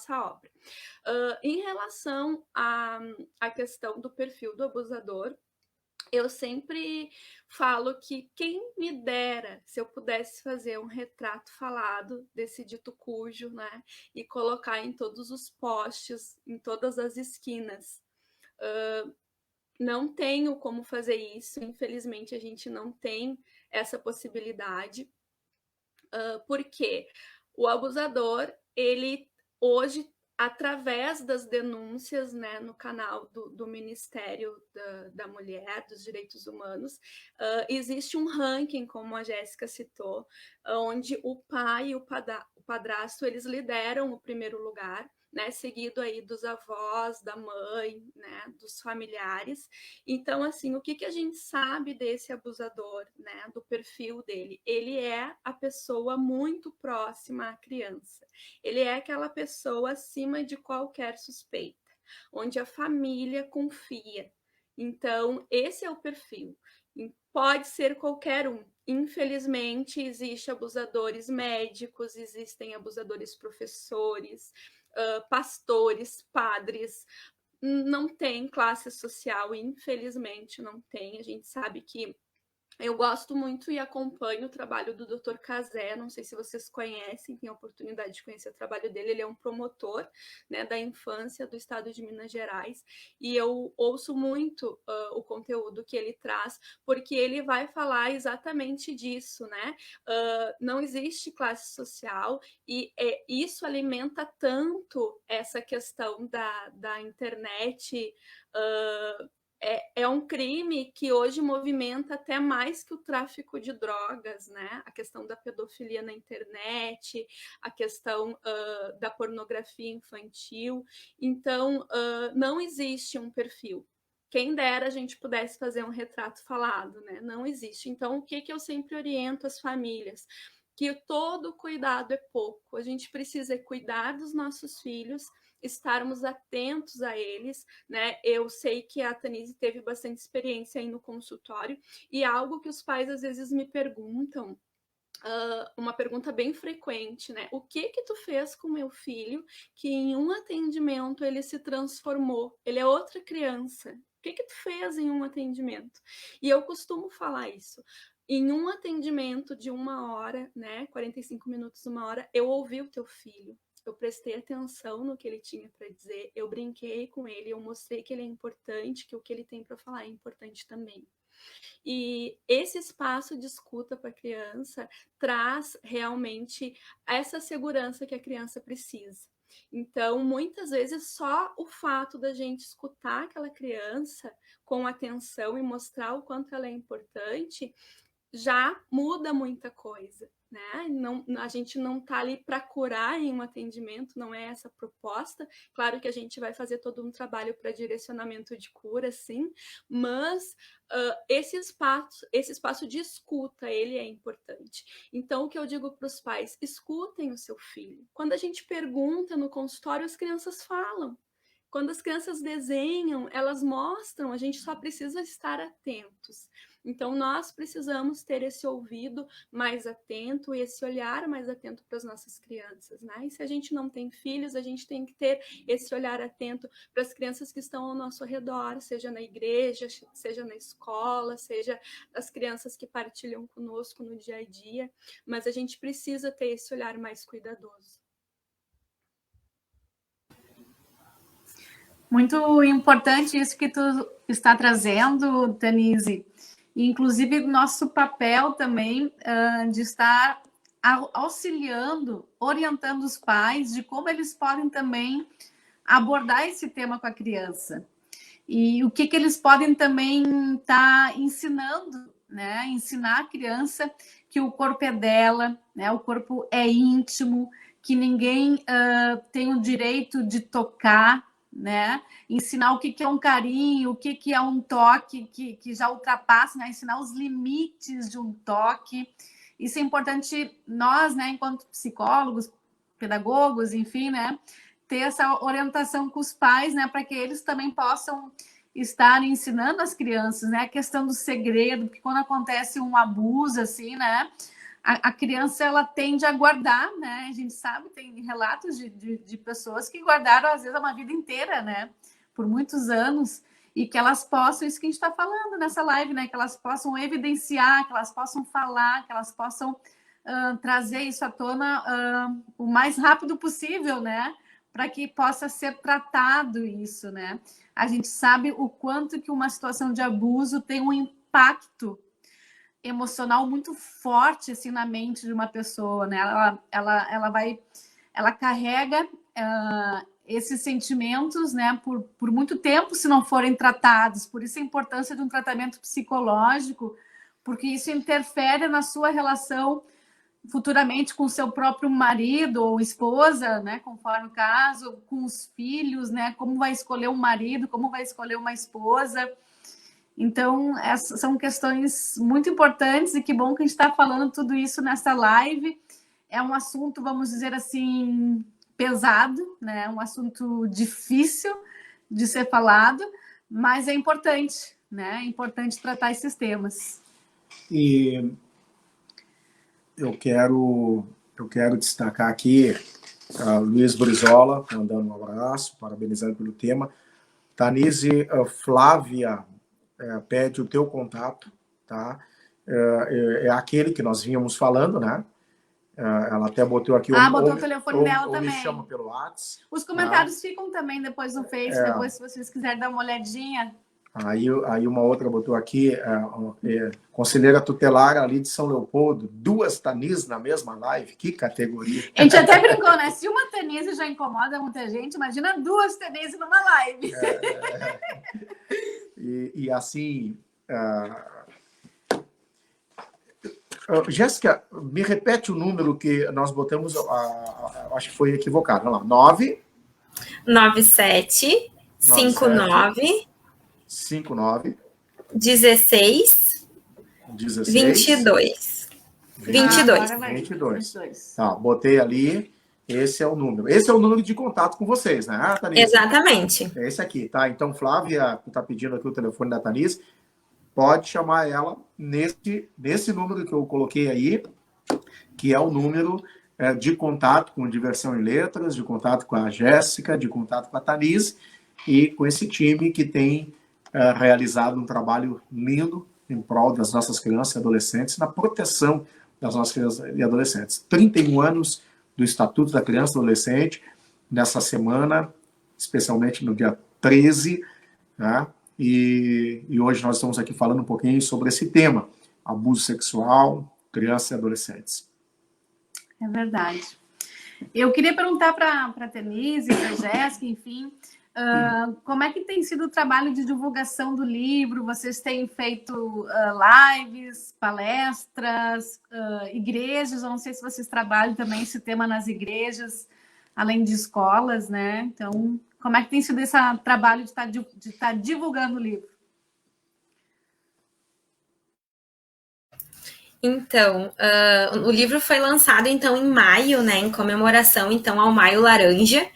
obra. Em relação à questão do perfil do abusador, eu sempre falo que quem me dera se eu pudesse fazer um retrato falado desse dito cujo, né, e colocar em todos os posts, em todas as esquinas. Não tenho como fazer isso, infelizmente a gente não tem essa possibilidade, porque o abusador, ele hoje, através das denúncias, né, no canal do Ministério da Mulher, dos Direitos Humanos, existe um ranking, como a Jéssica citou, onde o pai e o padrasto, eles lideram o primeiro lugar, né, seguido aí dos avós, da mãe, né, dos familiares. Então, assim, o que a gente sabe desse abusador, né, do perfil dele? Ele é a pessoa muito próxima à criança. Ele é aquela pessoa acima de qualquer suspeita, onde a família confia. Então, esse é o perfil. Pode ser qualquer um. Infelizmente, existem abusadores médicos, existem abusadores professores, pastores, padres. Não tem classe social, infelizmente não tem. A gente sabe que eu gosto muito e acompanho o trabalho do Dr. Cazé, não sei se vocês conhecem, tem a oportunidade de conhecer o trabalho dele, ele é um promotor, né, da infância do estado de Minas Gerais, e eu ouço muito o conteúdo que ele traz, porque ele vai falar exatamente disso, né? Não existe classe social e isso alimenta tanto essa questão da internet, é um crime que hoje movimenta até mais que o tráfico de drogas, né? A questão da pedofilia na internet, a questão da pornografia infantil. Então, não existe um perfil. Quem dera a gente pudesse fazer um retrato falado, né? Não existe. Então, o que eu sempre oriento as famílias? Que todo cuidado é pouco. A gente precisa cuidar dos nossos filhos, estarmos atentos a eles, né? Eu sei que a Tanise teve bastante experiência aí no consultório, e algo que os pais às vezes me perguntam, uma pergunta bem frequente, né? O que tu fez com meu filho que em um atendimento ele se transformou? Ele é outra criança. O que tu fez em um atendimento? E eu costumo falar isso. Em um atendimento de 1 hora, né? 45 minutos, 1 hora, eu ouvi o teu filho. Eu prestei atenção no que ele tinha para dizer, eu brinquei com ele, eu mostrei que ele é importante, que o que ele tem para falar é importante também. E esse espaço de escuta para a criança traz realmente essa segurança que a criança precisa. Então, muitas vezes, só o fato da gente escutar aquela criança com atenção e mostrar o quanto ela é importante já muda muita coisa, né? Não, a gente não está ali para curar em um atendimento, não é essa a proposta. Claro que a gente vai fazer todo um trabalho para direcionamento de cura, sim, mas esse espaço de escuta, ele é importante. Então, o que eu digo para os pais, escutem o seu filho. Quando a gente pergunta no consultório, as crianças falam. Quando as crianças desenham, elas mostram, a gente só precisa estar atentos. Então, nós precisamos ter esse ouvido mais atento e esse olhar mais atento para as nossas crianças, né? E se a gente não tem filhos, a gente tem que ter esse olhar atento para as crianças que estão ao nosso redor, seja na igreja, seja na escola, seja as crianças que partilham conosco no dia a dia, mas a gente precisa ter esse olhar mais cuidadoso. Muito importante isso que tu está trazendo, Tanise. Inclusive, nosso papel também de estar auxiliando, orientando os pais de como eles podem também abordar esse tema com a criança. E o que eles podem também estar ensinando, né? Ensinar a criança que o corpo é dela, né? O corpo é íntimo, que ninguém tem o direito de tocar, né? Ensinar o que é um carinho, o que é um toque que já ultrapassa, né? Ensinar os limites de um toque. Isso é importante nós, né, enquanto psicólogos, pedagogos, enfim, né, ter essa orientação com os pais, né, para que eles também possam estar ensinando as crianças, né, a questão do segredo, porque quando acontece um abuso, assim, né, a criança, ela tende a guardar, né? A gente sabe, tem relatos de pessoas que guardaram, às vezes, uma vida inteira, né? Por muitos anos, e que elas possam, isso que a gente está falando nessa live, né? Que elas possam evidenciar, que elas possam falar, que elas possam trazer isso à tona o mais rápido possível, né? Para que possa ser tratado isso, né? A gente sabe o quanto que uma situação de abuso tem um impacto emocional muito forte assim na mente de uma pessoa, né? Ela carrega esses sentimentos, né? Por muito tempo, se não forem tratados. Por isso a importância de um tratamento psicológico, porque isso interfere na sua relação futuramente com o seu próprio marido ou esposa, né? Conforme o caso, com os filhos, né? Como vai escolher um marido, como vai escolher uma esposa. Então, essas são questões muito importantes e que bom que a gente está falando tudo isso nessa live. É um assunto, vamos dizer assim, pesado, né? Um assunto difícil de ser falado, mas é importante, né? É importante tratar esses temas. E eu quero destacar aqui a Luiz Brizola, mandando um abraço, parabenizando pelo tema. Tanise Flávia pede o teu contato, tá? É aquele que nós vínhamos falando, né? Ela até botou aqui... botou o telefone dela também. Me chama pelo WhatsApp. Os comentários ficam também depois no Face, depois se vocês quiserem dar uma olhadinha. Aí uma outra botou aqui, conselheira tutelar ali de São Leopoldo, 2 Tanise na mesma live, que categoria. A gente até brincou, né? Se uma Tanise já incomoda muita gente, imagina 2 Tanise numa live. E assim, Jéssica, me repete o número que nós botamos, acho que foi equivocado. Vamos lá, 97 59 59 16 16 22. 22. 22. Tá, botei ali, esse é o número. Esse é o número de contato com vocês, né, Tanise? Exatamente. É esse aqui, tá? Então, Flávia, que está pedindo aqui o telefone da Tanise, pode chamar ela nesse número que eu coloquei aí, que é o número de contato com Diversão em Letras, de contato com a Jéssica, de contato com a Tanise e com esse time que tem realizado um trabalho lindo em prol das nossas crianças e adolescentes, na proteção das nossas crianças e adolescentes. 31 anos do Estatuto da Criança e Adolescente, nessa semana, especialmente no dia 13, né? E hoje nós estamos aqui falando um pouquinho sobre esse tema, abuso sexual, crianças e adolescentes. É verdade. Eu queria perguntar para a Tanise, para a Jéssica, enfim, como é que tem sido o trabalho de divulgação do livro? Vocês têm feito lives, palestras, igrejas? Eu não sei se vocês trabalham também esse tema nas igrejas, além de escolas, né? Então, como é que tem sido esse trabalho de estar divulgando o livro? Então, o livro foi lançado, então, em maio, né, em comemoração, então, ao Maio Laranja,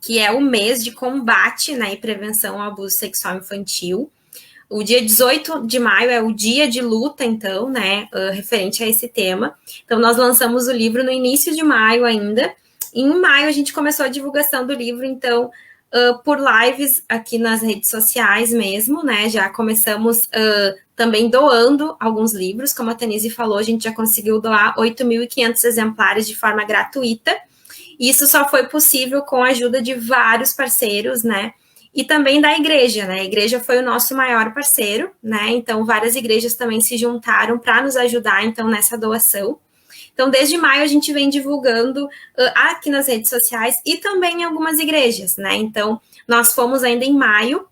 que é o mês de combate, né, e prevenção ao abuso sexual infantil. O dia 18 de maio é o dia de luta, então, né, referente a esse tema. Então, nós lançamos o livro no início de maio ainda. E em maio, a gente começou a divulgação do livro, então, por lives aqui nas redes sociais mesmo, né, já começamos também doando alguns livros, como a Tanise falou, a gente já conseguiu doar 8.500 exemplares de forma gratuita. Isso só foi possível com a ajuda de vários parceiros, né? E também da igreja, né? A igreja foi o nosso maior parceiro, né? Então, várias igrejas também se juntaram para nos ajudar, então, nessa doação. Então, desde maio, a gente vem divulgando aqui nas redes sociais e também em algumas igrejas, né? Então, nós fomos ainda em maio,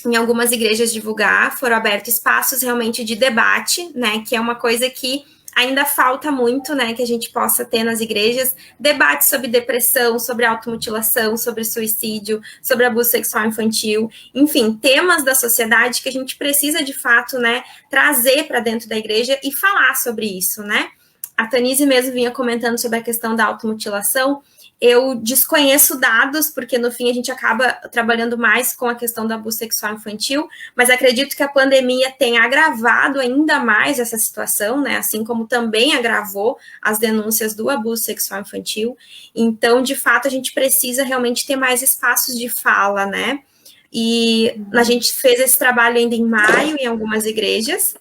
em algumas igrejas divulgar, foram abertos espaços realmente de debate, né? Que é uma coisa que ainda falta muito, né, que a gente possa ter nas igrejas, debate sobre depressão, sobre automutilação, sobre suicídio, sobre abuso sexual infantil, enfim, temas da sociedade que a gente precisa, de fato, né, trazer para dentro da igreja e falar sobre isso, né. A Tanise mesmo vinha comentando sobre a questão da automutilação. Eu desconheço dados, porque no fim a gente acaba trabalhando mais com a questão do abuso sexual infantil, mas acredito que a pandemia tenha agravado ainda mais essa situação, né? Assim como também agravou as denúncias do abuso sexual infantil. Então, de fato, a gente precisa realmente ter mais espaços de fala, né? E a gente fez esse trabalho ainda em maio em algumas igrejas.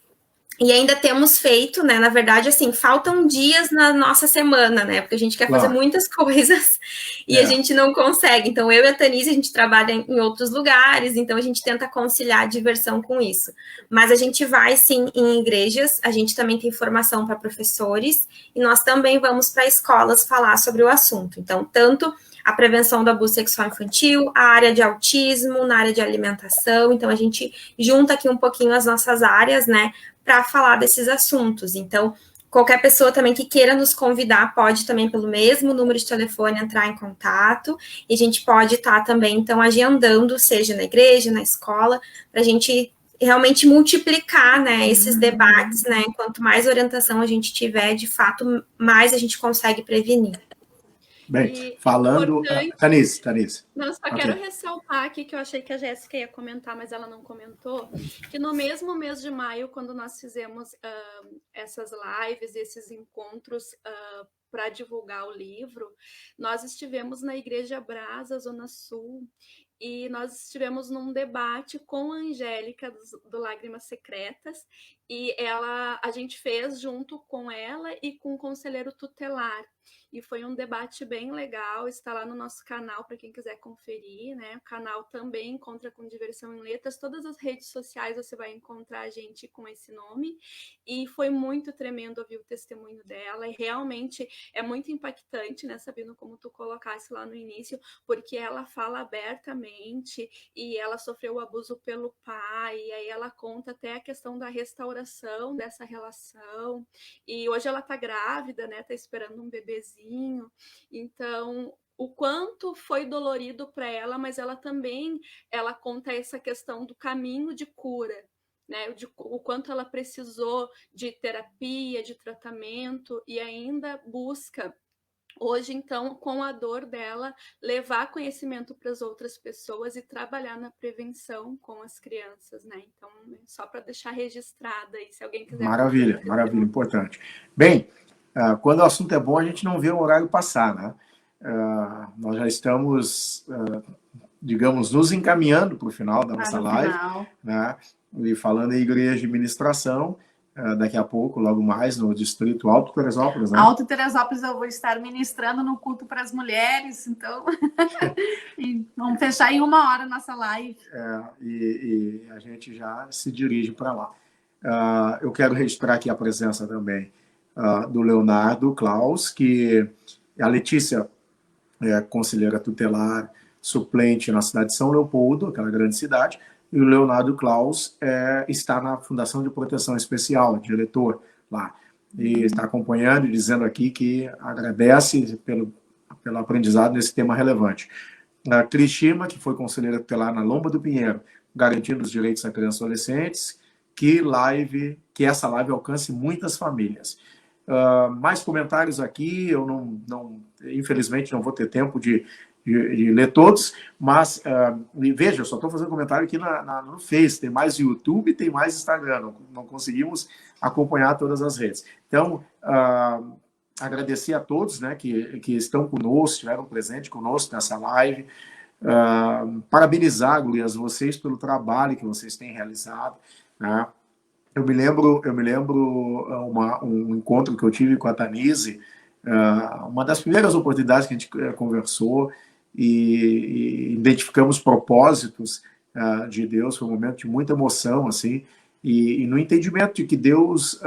E ainda temos feito, né, na verdade, assim, faltam dias na nossa semana, né, porque a gente quer fazer muitas coisas e a gente não consegue. Então, eu e a Tanise, a gente trabalha em outros lugares, então a gente tenta conciliar a diversão com isso. Mas a gente vai, sim, em igrejas, a gente também tem formação para professores e nós também vamos para escolas falar sobre o assunto. Então, tanto a prevenção do abuso sexual infantil, a área de autismo, na área de alimentação, então a gente junta aqui um pouquinho as nossas áreas, né, para falar desses assuntos. Então, qualquer pessoa também que queira nos convidar pode também pelo mesmo número de telefone entrar em contato e a gente pode estar também, então, agendando, seja na igreja, na escola, para a gente realmente multiplicar, né, esses debates, né, quanto mais orientação a gente tiver, de fato, mais a gente consegue prevenir. Bem, falando... Tanise. Não, só quero ressaltar aqui que eu achei que a Jéssica ia comentar, mas ela não comentou, que no mesmo mês de maio, quando nós fizemos essas lives, esses encontros para divulgar o livro, nós estivemos na Igreja Brasa, Zona Sul, e nós estivemos num debate com a Angélica do Lágrimas Secretas, e a gente fez junto com ela e com o conselheiro tutelar. E foi um debate bem legal, está lá no nosso canal para quem quiser conferir, né? O canal também encontra com Diversão em Letras, todas as redes sociais você vai encontrar a gente com esse nome, e foi muito tremendo ouvir o testemunho dela, e realmente é muito impactante, né, Sabino, como tu colocasse lá no início, porque ela fala abertamente e ela sofreu abuso pelo pai, e aí ela conta até a questão da restauração dessa relação, e hoje ela tá grávida, né, tá esperando um bebezinho, então o quanto foi dolorido para ela, mas ela também, ela conta essa questão do caminho de cura, né, o quanto ela precisou de terapia, de tratamento, e ainda busca hoje, então, com a dor dela, levar conhecimento para as outras pessoas e trabalhar na prevenção com as crianças, né? Então, só para deixar registrado aí, se alguém quiser... Maravilha, maravilha, importante. Bem, quando o assunto é bom, a gente não vê o horário passar, né? Nós já estamos, digamos, nos encaminhando para o final da nossa live, né? E falando em igreja de ministração, daqui a pouco, logo mais, no distrito Alto Teresópolis, né? Alto Teresópolis, eu vou estar ministrando no culto para as mulheres, então e vamos fechar em 1 hora a nossa live. E a gente já se dirige para lá. Eu quero registrar aqui a presença também do Leonardo Klaus, que a Letícia é conselheira tutelar suplente na cidade de São Leopoldo, aquela grande cidade, e o Leonardo Klaus está na Fundação de Proteção Especial, diretor lá, e está acompanhando e dizendo aqui que agradece pelo aprendizado nesse tema relevante. A Cristina, que foi conselheira tutelar na Lomba do Pinheiro, garantindo os direitos das crianças e adolescentes, que essa live alcance muitas famílias. Mais comentários aqui, eu infelizmente não vou ter tempo de ler todos, mas veja, eu só estou fazendo comentário aqui no Face, tem mais YouTube, tem mais Instagram, não conseguimos acompanhar todas as redes. Então, agradecer a todos, né, que estão conosco, estiveram presentes conosco nessa live, parabenizar, gurias, vocês pelo trabalho que vocês têm realizado, né? Eu me lembro um encontro que eu tive com a Tanise, uma das primeiras oportunidades que a gente conversou e identificamos propósitos de Deus. Foi um momento de muita emoção, assim, e no entendimento de que Deus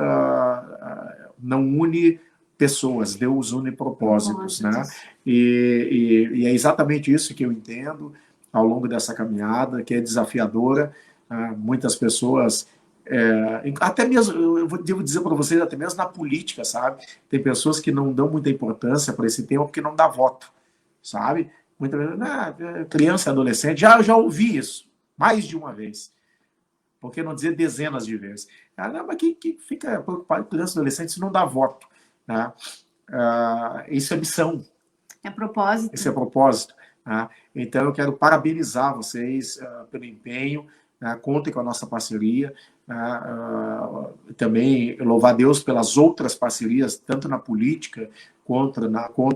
não une pessoas, Deus une propósitos, né? E é exatamente isso que eu entendo ao longo dessa caminhada, que é desafiadora. Muitas pessoas... até mesmo, eu devo dizer para vocês, até mesmo na política, sabe? Tem pessoas que não dão muita importância para esse tema porque não dá voto, sabe? Muitas vezes, criança e adolescente, já ouvi isso mais de uma vez, por que não dizer dezenas de vezes? Mas quem fica preocupado com criança e adolescente se não dá voto, né? Isso é missão. É propósito. Isso é propósito. Né? Então, eu quero parabenizar vocês pelo empenho, contem com a nossa parceria, também louvar Deus pelas outras parcerias, tanto na política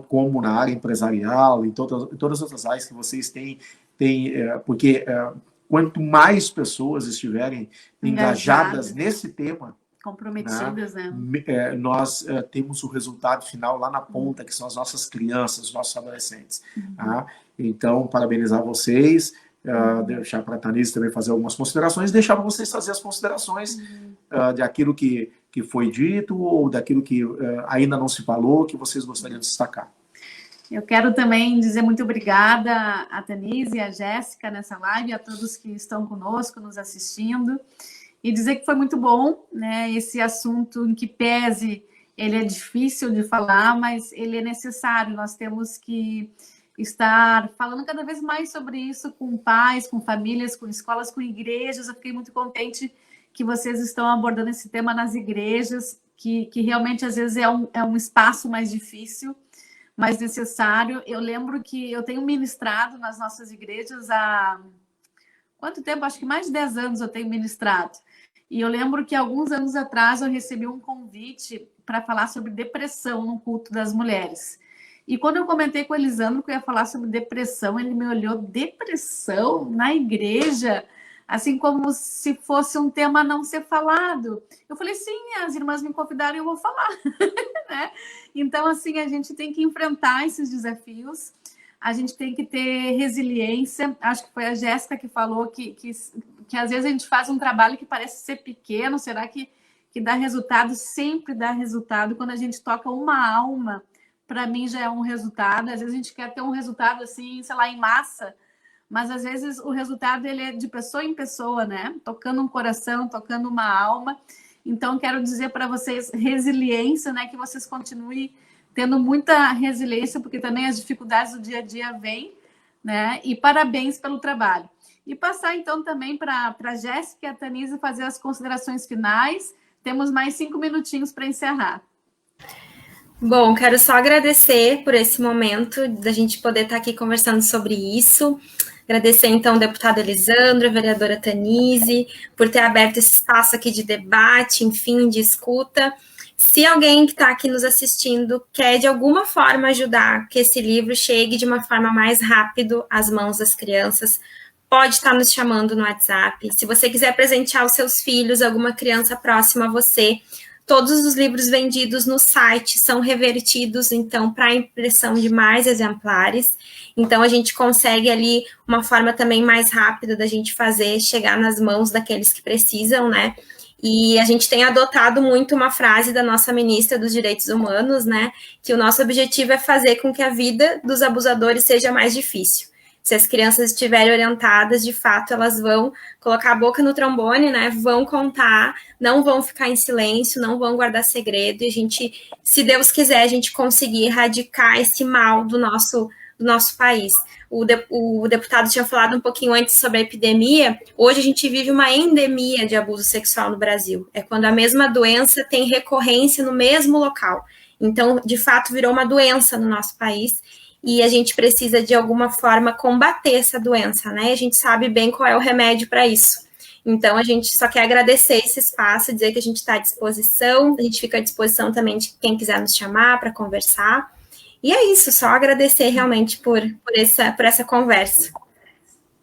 como na área empresarial, em todas as outras áreas que vocês têm porque quanto mais pessoas estiverem engajadas nesse tema, comprometidas, né? Nós temos o resultado final lá na ponta, que são as nossas crianças, os nossos adolescentes. Então, parabenizar vocês, deixar para a Tanise também fazer algumas considerações, deixar para vocês fazer as considerações daquilo que foi dito ou daquilo que ainda não se falou, que vocês gostariam de destacar. Eu quero também dizer muito obrigada a Tanise e a Jéssica nessa live, a todos que estão conosco, nos assistindo, e dizer que foi muito bom, né, esse assunto em que pese, ele é difícil de falar, mas ele é necessário, nós temos que estar falando cada vez mais sobre isso com pais, com famílias, com escolas, com igrejas. Eu fiquei muito contente que vocês estão abordando esse tema nas igrejas, que realmente às vezes é um espaço mais difícil, mais necessário. Eu lembro que eu tenho ministrado nas nossas igrejas há quanto tempo? Acho que mais de 10 anos eu tenho ministrado. E eu lembro que alguns anos atrás eu recebi um convite para falar sobre depressão no culto das mulheres. E quando eu comentei com o Elisandro que eu ia falar sobre depressão, ele me olhou, depressão na igreja? Assim como se fosse um tema a não ser falado. Eu falei, sim, as irmãs me convidaram e eu vou falar. Né? Então, assim, a gente tem que enfrentar esses desafios, a gente tem que ter resiliência. Acho que foi a Jéssica que falou que às vezes a gente faz um trabalho que parece ser pequeno, será que dá resultado? Sempre dá resultado quando a gente toca uma alma para mim já é um resultado. Às vezes a gente quer ter um resultado assim, sei lá, em massa, mas às vezes o resultado ele é de pessoa em pessoa, né? Tocando um coração, tocando uma alma. Então quero dizer para vocês resiliência, né? Que vocês continuem tendo muita resiliência, porque também as dificuldades do dia a dia vêm, né? E parabéns pelo trabalho. E passar então também para a Jéssica e a Tanise fazer as considerações finais. Temos mais 5 minutinhos para encerrar. Bom, quero só agradecer por esse momento da gente poder estar aqui conversando sobre isso. Agradecer, então, ao deputado Elisandro, a vereadora Tanise, por ter aberto esse espaço aqui de debate, enfim, de escuta. Se alguém que está aqui nos assistindo quer, de alguma forma, ajudar que esse livro chegue de uma forma mais rápida às mãos das crianças, pode estar nos chamando no WhatsApp. Se você quiser presentear os seus filhos, alguma criança próxima a você, todos os livros vendidos no site são revertidos, então, para impressão de mais exemplares. Então, a gente consegue ali uma forma também mais rápida da gente fazer chegar nas mãos daqueles que precisam, né? E a gente tem adotado muito uma frase da nossa ministra dos Direitos Humanos, né? Que o nosso objetivo é fazer com que a vida dos abusadores seja mais difícil. Se as crianças estiverem orientadas, de fato, elas vão colocar a boca no trombone, né? Vão contar, não vão ficar em silêncio, não vão guardar segredo. E a gente, se Deus quiser, a gente conseguir erradicar esse mal do nosso país. O deputado tinha falado um pouquinho antes sobre a epidemia. Hoje a gente vive uma endemia de abuso sexual no Brasil. É quando a mesma doença tem recorrência no mesmo local. Então, de fato, virou uma doença no nosso país. E a gente precisa, de alguma forma, combater essa doença, né? A gente sabe bem qual é o remédio para isso. Então, a gente só quer agradecer esse espaço, dizer que a gente está à disposição, a gente fica à disposição também de quem quiser nos chamar para conversar. E é isso, só agradecer realmente por essa conversa.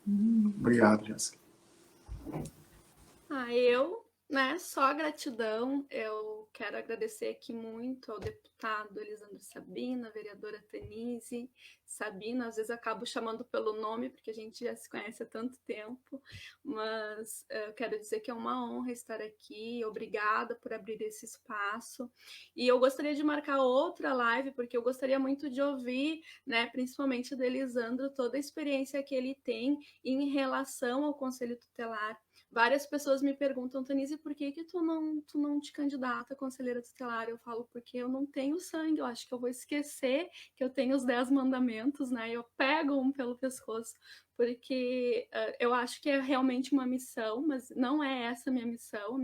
Obrigado, Jéssica. Só gratidão. Eu quero agradecer aqui muito ao deputado Elisandro Sabino, à vereadora Tanise. Sabino, às vezes eu acabo chamando pelo nome, porque a gente já se conhece há tanto tempo, mas eu quero dizer que é uma honra estar aqui. Obrigada por abrir esse espaço. E eu gostaria de marcar outra live, porque eu gostaria muito de ouvir, né, principalmente do Elisandro, toda a experiência que ele tem em relação ao Conselho Tutelar. Várias pessoas me perguntam, Tanise, por que tu não te candidata a conselheira tutelar? Eu falo, porque eu não tenho sangue, eu acho que eu vou esquecer que eu tenho os 10 mandamentos, né? Eu pego um pelo pescoço, porque eu acho que é realmente uma missão, mas não é essa a minha missão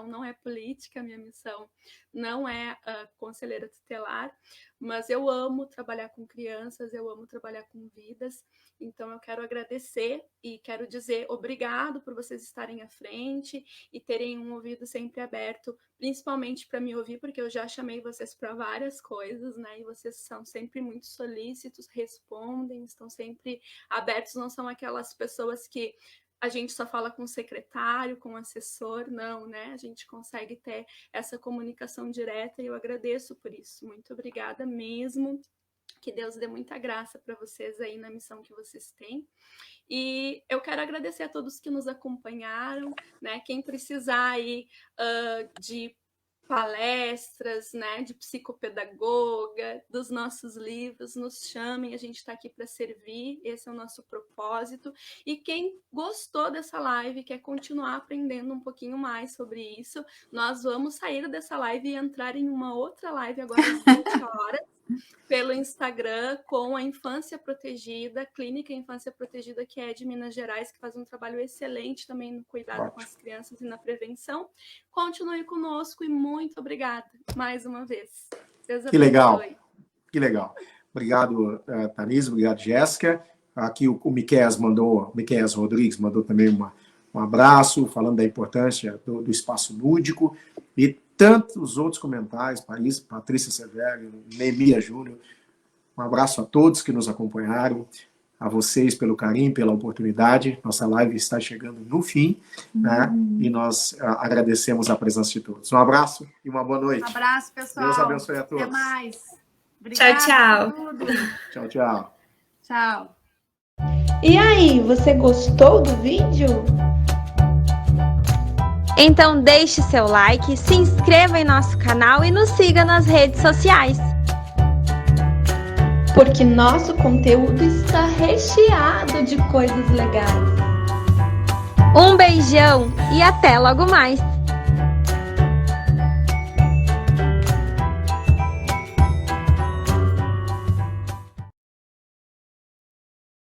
não é política, a minha missão não é conselheira tutelar, mas eu amo trabalhar com crianças, eu amo trabalhar com vidas, então eu quero agradecer e quero dizer obrigado por vocês estarem à frente e terem um ouvido sempre aberto, principalmente para me ouvir, porque eu já chamei vocês para várias coisas, né? E vocês são sempre muito solícitos, respondem, estão sempre abertos, não são aquelas pessoas que a gente só fala com o secretário, com o assessor, não, né? A gente consegue ter essa comunicação direta e eu agradeço por isso. Muito obrigada mesmo. Que Deus dê muita graça para vocês aí na missão que vocês têm. E eu quero agradecer a todos que nos acompanharam, né? Quem precisar aí de palestras, né, de psicopedagoga, dos nossos livros, nos chamem, a gente está aqui para servir, esse é o nosso propósito. E quem gostou dessa live, quer continuar aprendendo um pouquinho mais sobre isso, nós vamos sair dessa live e entrar em uma outra live agora às 20 horas, pelo Instagram, com a Infância Protegida, Clínica Infância Protegida, que é de Minas Gerais, que faz um trabalho excelente também no cuidado com as crianças e na prevenção. Continue conosco e muito obrigada mais uma vez. Deus que legal, que legal. Obrigado, Tanise, obrigado, Jéssica. Aqui o Miqueias Rodrigues mandou também um abraço, falando da importância do espaço lúdico e tantos outros comentários, Patrícia Severo, Neemia Júnior. Um abraço a todos que nos acompanharam, a vocês pelo carinho, pela oportunidade. Nossa live está chegando no fim, né? E nós agradecemos a presença de todos. Um abraço e uma boa noite. Um abraço, pessoal. Deus abençoe a todos. Até mais. Obrigada, tchau. Tchau, tchau. Tchau. E aí, você gostou do vídeo? Então deixe seu like, se inscreva em nosso canal e nos siga nas redes sociais. porque nosso conteúdo está recheado de coisas legais. Um beijão e até logo mais!